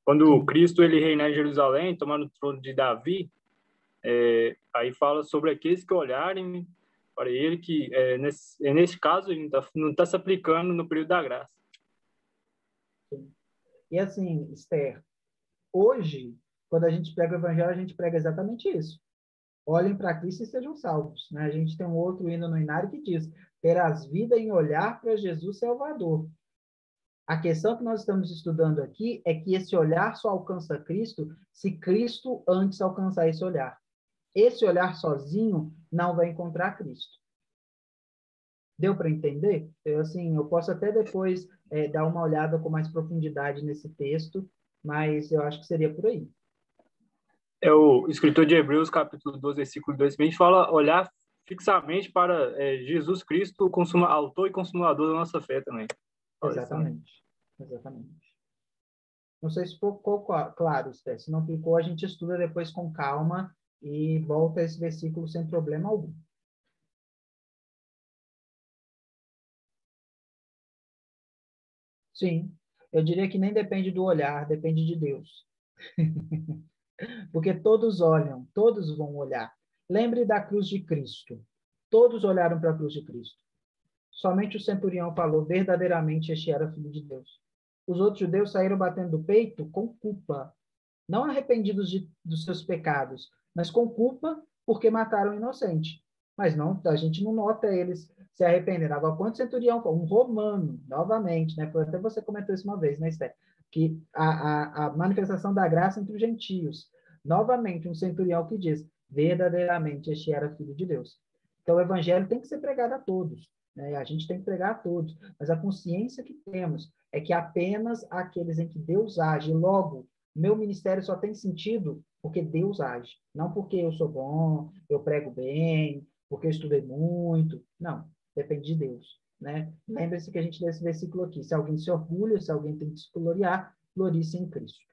Quando Sim. Cristo ele reinar em Jerusalém, tomando o trono de Davi, aí fala sobre aqueles que olharem para ele, que nesse caso ele não tá se aplicando no período da graça. Sim. E assim, Esther, hoje, quando a gente prega o evangelho, a gente prega exatamente isso. Olhem para Cristo e sejam salvos, né? A gente tem um outro hino no Inário que diz: terás vida em olhar para Jesus Salvador. A questão que nós estamos estudando aqui é que esse olhar só alcança Cristo se Cristo antes alcançar esse olhar. Esse olhar sozinho não vai encontrar Cristo. Deu para entender? Eu posso até depois dar uma olhada com mais profundidade nesse texto, mas eu acho que seria por aí. O escritor de Hebreus, capítulo 12, versículo 2, também fala olhar fixamente para Jesus Cristo, autor e consumador da nossa fé também. Exatamente. Exatamente. Não sei se ficou claro, Esther. Se não ficou, a gente estuda depois com calma e volta a esse versículo sem problema algum. Sim, eu diria que nem depende do olhar, depende de Deus. Porque todos olham, todos vão olhar. Lembre da cruz de Cristo. Todos olharam para a cruz de Cristo. Somente o centurião falou, verdadeiramente este era filho de Deus. Os outros judeus saíram batendo o peito com culpa. Não arrependidos dos seus pecados, mas com culpa porque mataram o inocente. Mas não, a gente não nota eles se arrependendo. Agora, quanto centurião? Um romano, novamente, né? Até você comentou isso uma vez, né, Esther? Que a manifestação da graça entre os gentios. Novamente, um centurião que diz, verdadeiramente este era filho de Deus. Então, o evangelho tem que ser pregado a todos, né? A gente tem que pregar a todos, mas a consciência que temos é que apenas aqueles em que Deus age, logo, meu ministério só tem sentido porque Deus age, não porque eu sou bom, eu prego bem, porque eu estudei muito. Não, depende de Deus, né? Lembre-se que a gente lê esse versículo aqui. Se alguém se orgulha, se alguém tem que se gloriar, glorie-se em Cristo.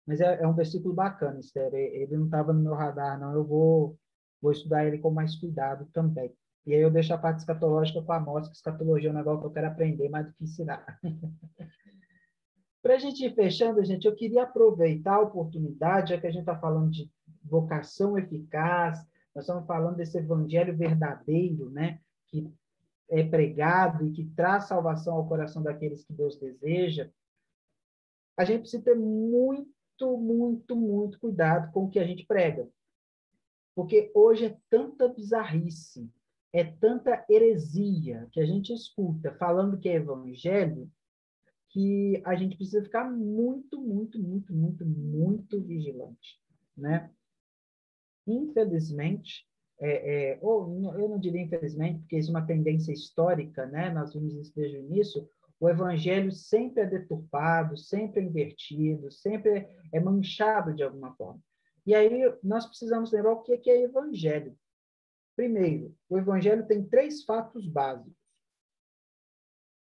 Mas é um versículo bacana, Esther. Ele não estava no meu radar, não. Eu vou estudar ele com mais cuidado também. E aí eu deixo a parte escatológica com a Amós, que escatologia é um negócio que eu quero aprender mais do que ensinar. Para a gente ir fechando, gente, eu queria aproveitar a oportunidade, já que a gente está falando de vocação eficaz, nós estamos falando desse evangelho verdadeiro, né, que é pregado e que traz salvação ao coração daqueles que Deus deseja. A gente precisa ter muito, muito, muito cuidado com o que a gente prega. Porque hoje é tanta bizarrice, é tanta heresia que a gente escuta falando que é evangelho, que a gente precisa ficar muito, muito, muito, muito, muito vigilante, né? Infelizmente, ou eu não diria infelizmente, porque isso é uma tendência histórica, né? Nós vimos isso desde o início, o evangelho sempre é deturpado, sempre é invertido, sempre é manchado de alguma forma. E aí nós precisamos lembrar o que é evangelho. Primeiro, o evangelho tem 3 fatos básicos.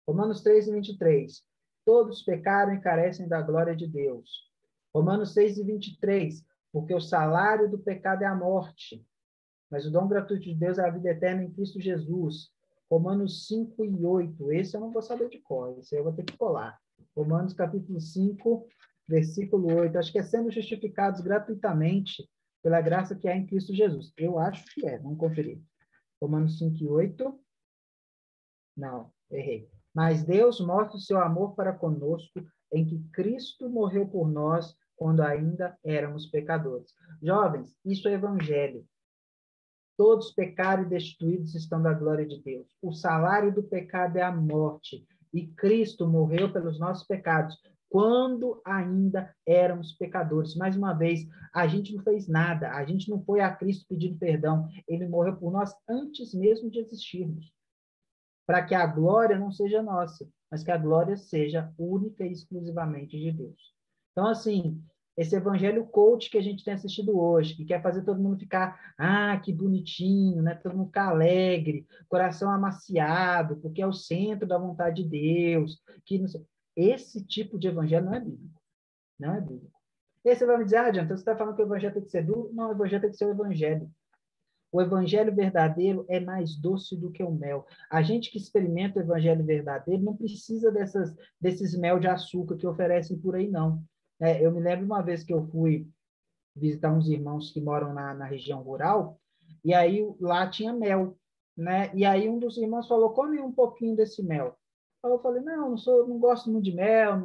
Romanos 3:23. Todos pecaram e carecem da glória de Deus. Romanos 6:23. Porque o salário do pecado é a morte, mas o dom gratuito de Deus é a vida eterna em Cristo Jesus. Romanos 5:8. Esse eu não vou saber de cor, esse eu vou ter que colar. Romanos capítulo 5, versículo 8. Acho que é sendo justificados gratuitamente pela graça que há em Cristo Jesus. Eu acho que é, vamos conferir. Romanos 5:8. Não, errei. Mas Deus mostra o seu amor para conosco em que Cristo morreu por nós quando ainda éramos pecadores. Jovens, isso é evangelho. Todos pecaram e destituídos estão da glória de Deus. O salário do pecado é a morte. E Cristo morreu pelos nossos pecados. quando ainda éramos pecadores. Mais uma vez, a gente não fez nada, a gente não foi a Cristo pedindo perdão, ele morreu por nós antes mesmo de existirmos, para que a glória não seja nossa, mas que a glória seja única e exclusivamente de Deus. Então, assim, esse evangelho coach que a gente tem assistido hoje, que quer fazer todo mundo ficar, que bonitinho, né? Todo mundo ficar alegre, coração amaciado, porque é o centro da vontade de Deus, que não sei. Esse tipo de evangelho não é bíblico. Não é bíblico. E aí você vai me dizer, então você está falando que o evangelho tem que ser duro? Não, o evangelho tem que ser o evangelho. O evangelho verdadeiro é mais doce do que o mel. A gente que experimenta o evangelho verdadeiro não precisa desses mel de açúcar que oferecem por aí, não. Eu me lembro uma vez que eu fui visitar uns irmãos que moram na região rural, e aí lá tinha mel, né? E aí um dos irmãos falou, come um pouquinho desse mel. Eu falei, não gosto muito de mel,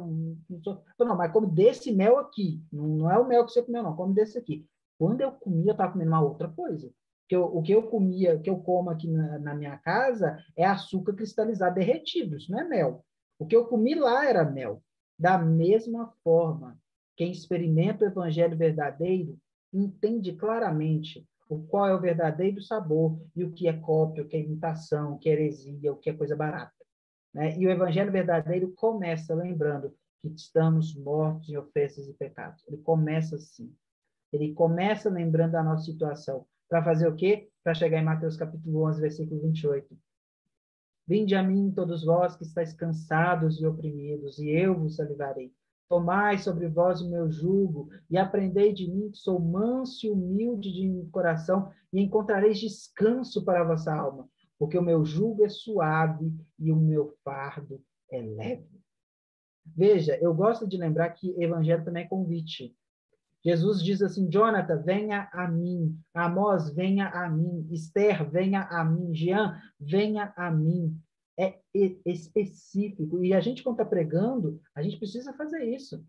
não sou... Falei, não, mas come desse mel aqui, não é o mel que você comeu, não, come desse aqui. Quando eu comia, eu estava comendo uma outra coisa. O que eu comia, o que eu como aqui na minha casa é açúcar cristalizado derretido, isso não é mel. O que eu comi lá era mel. Da mesma forma, quem experimenta o evangelho verdadeiro entende claramente qual é o verdadeiro sabor e o que é cópia, o que é imitação, o que é heresia, o que é coisa barata. Né? E o evangelho verdadeiro começa lembrando que estamos mortos em ofensas e pecados. Ele começa assim. Ele começa lembrando a nossa situação. Para fazer o quê? Para chegar em Mateus capítulo 11, versículo 28. Vinde a mim, todos vós que estáis cansados e oprimidos, e eu vos aliviarei. Tomai sobre vós o meu jugo, e aprendei de mim, que sou manso e humilde de coração, e encontrareis descanso para a vossa alma, porque o meu jugo é suave e o meu fardo é leve. Veja, eu gosto de lembrar que evangelho também é convite. Jesus diz assim, Jonathan, venha a mim. Amós, venha a mim. Esther, venha a mim. Jean, venha a mim. É específico. E a gente, quando está pregando, a gente precisa fazer isso.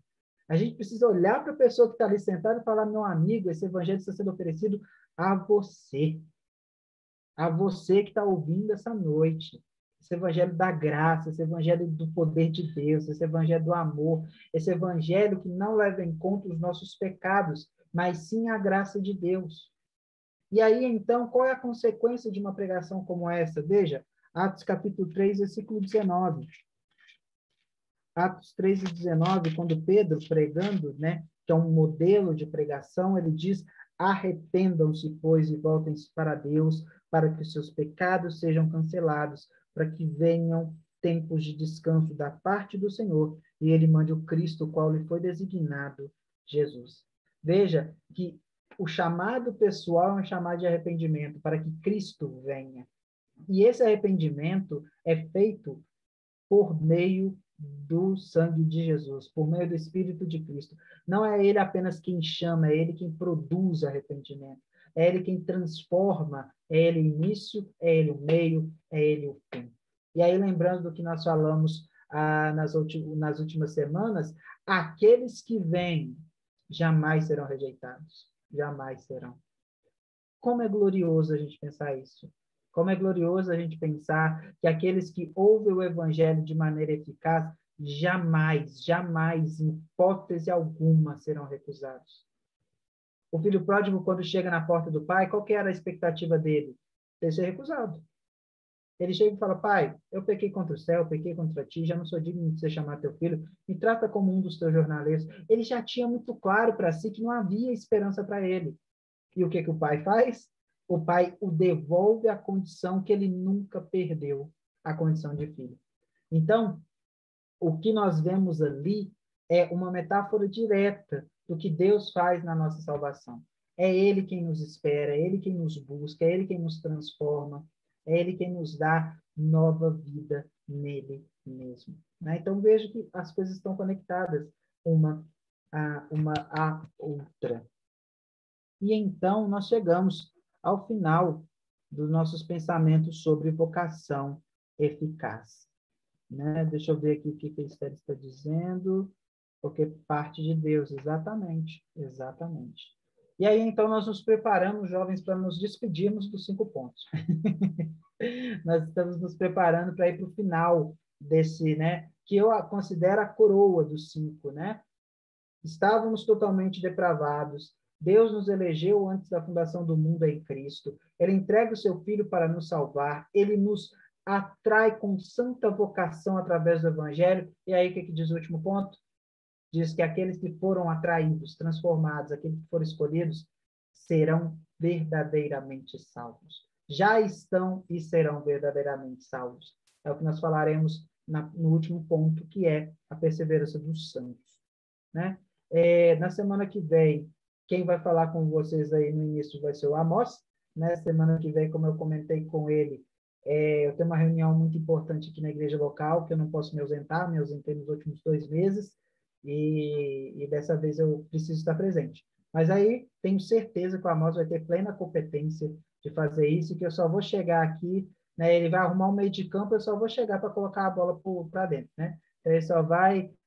A gente precisa olhar para a pessoa que está ali sentada e falar, meu amigo, esse evangelho está sendo oferecido a você. A você que está ouvindo essa noite. Esse evangelho da graça, esse evangelho do poder de Deus, esse evangelho do amor, esse evangelho que não leva em conta os nossos pecados, mas sim a graça de Deus. E aí, então, qual é a consequência de uma pregação como essa? Veja, Atos capítulo 3, versículo 19. Atos 3 e 19, quando Pedro pregando, né, que é um modelo de pregação, ele diz, arrependam-se, pois, e voltem-se para Deus, para que os seus pecados sejam cancelados, para que venham tempos de descanso da parte do Senhor, e ele mande o Cristo, o qual lhe foi designado, Jesus. Veja que o chamado pessoal é um chamado de arrependimento, para que Cristo venha. E esse arrependimento é feito por meio do sangue de Jesus, por meio do Espírito de Cristo. Não é ele apenas quem chama, é ele quem produz arrependimento. É ele quem transforma, é ele o início, é ele o meio, é ele o fim. E aí, lembrando do que nós falamos nas últimas semanas, aqueles que vêm jamais serão rejeitados. Jamais serão. Como é glorioso a gente pensar isso. Como é glorioso a gente pensar que aqueles que ouvem o evangelho de maneira eficaz jamais, jamais, em hipótese alguma, serão recusados. O filho pródigo, quando chega na porta do pai, qual que era a expectativa dele? Ele ser recusado. Ele chega e fala, pai, eu pequei contra o céu, pequei contra ti, já não sou digno de você chamar teu filho, me trata como um dos teus jornaleiros. Ele já tinha muito claro para si que não havia esperança para ele. E o que o pai faz? O pai o devolve à condição que ele nunca perdeu, a condição de filho. Então, o que nós vemos ali é uma metáfora direta do que Deus faz na nossa salvação. É Ele quem nos espera, é Ele quem nos busca, é Ele quem nos transforma, é Ele quem nos dá nova vida nele mesmo. Né? Então, veja que as coisas estão conectadas uma à outra. E então, nós chegamos ao final dos nossos pensamentos sobre vocação eficaz. Né? Deixa eu ver aqui o que a Esther está dizendo. Porque parte de Deus, exatamente, exatamente. E aí, então, nós nos preparamos, jovens, para nos despedirmos dos 5 pontos. Nós estamos nos preparando para ir para o final desse, né? que eu considero a coroa dos 5, né? Estávamos totalmente depravados. Deus nos elegeu antes da fundação do mundo em Cristo. Ele entrega o seu Filho para nos salvar. Ele nos atrai com santa vocação através do Evangelho. E aí, o que diz o último ponto? Diz que aqueles que foram atraídos, transformados, aqueles que foram escolhidos, serão verdadeiramente salvos. Já estão e serão verdadeiramente salvos. É o que nós falaremos no último ponto, que é a perseverança dos santos, né? Na semana que vem, quem vai falar com vocês aí no início vai ser o Amós, né? Semana que vem, como eu comentei com ele, eu tenho uma reunião muito importante aqui na igreja local, que eu não posso me ausentei nos últimos 2 meses, e dessa vez eu preciso estar presente. Mas aí, tenho certeza que o Amós vai ter plena competência de fazer isso, que eu só vou chegar aqui, né? Ele vai arrumar um meio de campo, eu só vou chegar para colocar a bola para dentro, né? Então,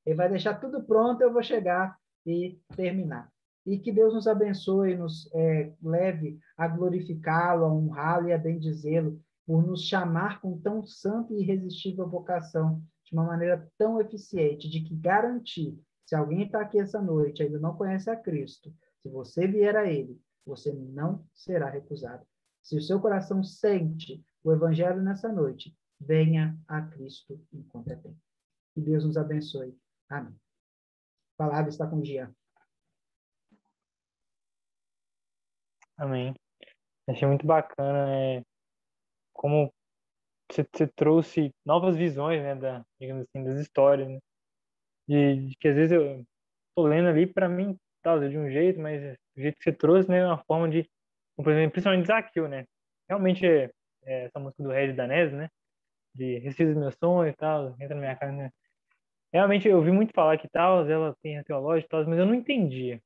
ele vai deixar tudo pronto, eu vou chegar e terminar. E que Deus nos abençoe, nos leve a glorificá-lo, a honrá-lo e a bendizê-lo, por nos chamar com tão santa e irresistível vocação, de uma maneira tão eficiente, de que garantir, se alguém está aqui essa noite e ainda não conhece a Cristo, se você vier a Ele, você não será recusado. Se o seu coração sente o Evangelho nessa noite, venha a Cristo enquanto é tempo. Que Deus nos abençoe. Amém. A palavra está com o Jean. Amém. Achei muito bacana como você trouxe novas visões, né, digamos assim, das histórias, né? De que às vezes eu tô lendo ali, para mim, tá de um jeito, mas o jeito que você trouxe, né, é uma forma de, por exemplo, principalmente Zaqueu, né? Realmente essa música do Regis Danese, né? De Realiza os meus sonhos e tal, entra na minha casa, né? Realmente eu ouvi muito falar que tal, ela tem erro teológico e tal, mas eu não entendia.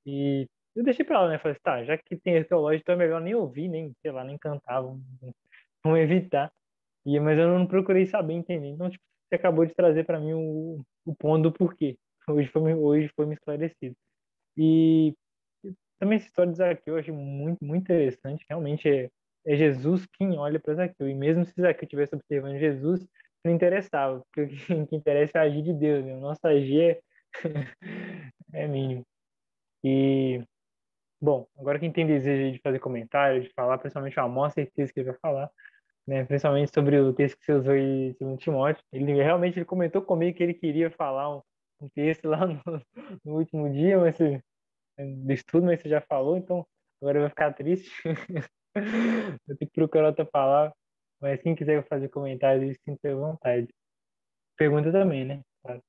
E eu deixei pra lá, né? Falei, tá, já que tem erro teológico, então é melhor nem ouvir, nem, sei lá, nem cantar, vamos evitar. Mas eu não procurei saber entender. Então, tipo, você acabou de trazer para mim o ponto do porquê. Hoje foi me esclarecido. E também essa história de Zaqueu eu achei muito, muito interessante. Realmente é Jesus quem olha para Zaqueu. E mesmo se Zaqueu estivesse observando Jesus, não interessava, porque o que interessa é agir de Deus, né? O nosso agir é mínimo. E, bom, agora quem tem desejo de fazer comentário, de falar, principalmente o Amós, certeza que ele vai falar, né? Principalmente sobre o texto que você usou em 2 Timóteo. Ele comentou comigo que ele queria falar um texto lá no último dia, mas do estudo, mas você já falou, então agora vai ficar triste. Eu tenho que procurar outra palavra. Mas quem quiser fazer comentário, sinta à vontade. Pergunta também, né? Claro.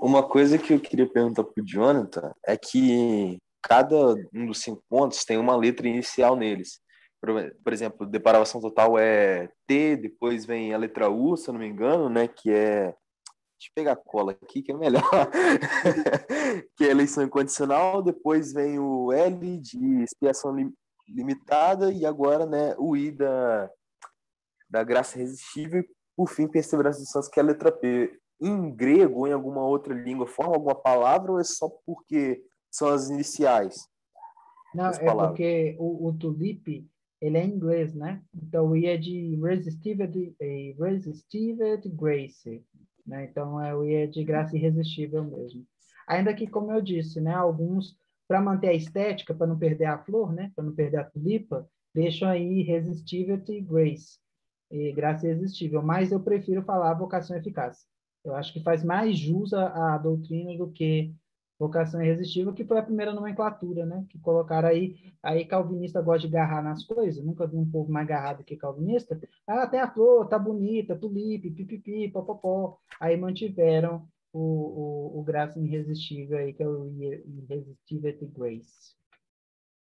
Uma coisa que eu queria perguntar pro Jonathan é que cada um dos 5 pontos tem uma letra inicial neles. Por exemplo, depravação total é T, depois vem a letra U, se eu não me engano, né? Que é... Deixa eu pegar a cola aqui, que é melhor. Que é eleição incondicional, depois vem o L de expiação limitada e agora, né, o I da graça irresistível e, por fim, perseverança dos santos, que é a letra P. Em grego ou em alguma outra língua, forma alguma palavra ou é só porque são as iniciais Não, das é palavras? porque o tulipe, ele é em inglês, né? Então, o I é de Irresistible Grace, né? Então, o I é de graça irresistível mesmo. Ainda que, como eu disse, né? Alguns, para manter a estética, para não perder a flor, né? Para não perder a tulipa, deixam aí Irresistible Grace, e graça irresistível. Mas eu prefiro falar vocação eficaz. Eu acho que faz mais jus à doutrina do que vocação irresistível, que foi a primeira nomenclatura, né? Que colocaram aí calvinista gosta de agarrar nas coisas, nunca vi um povo mais agarrado que calvinista. Ah, tem a flor, tá bonita, tulipe, pipipi, popopó. Aí mantiveram o graça irresistível aí, que é o Irresistible Grace.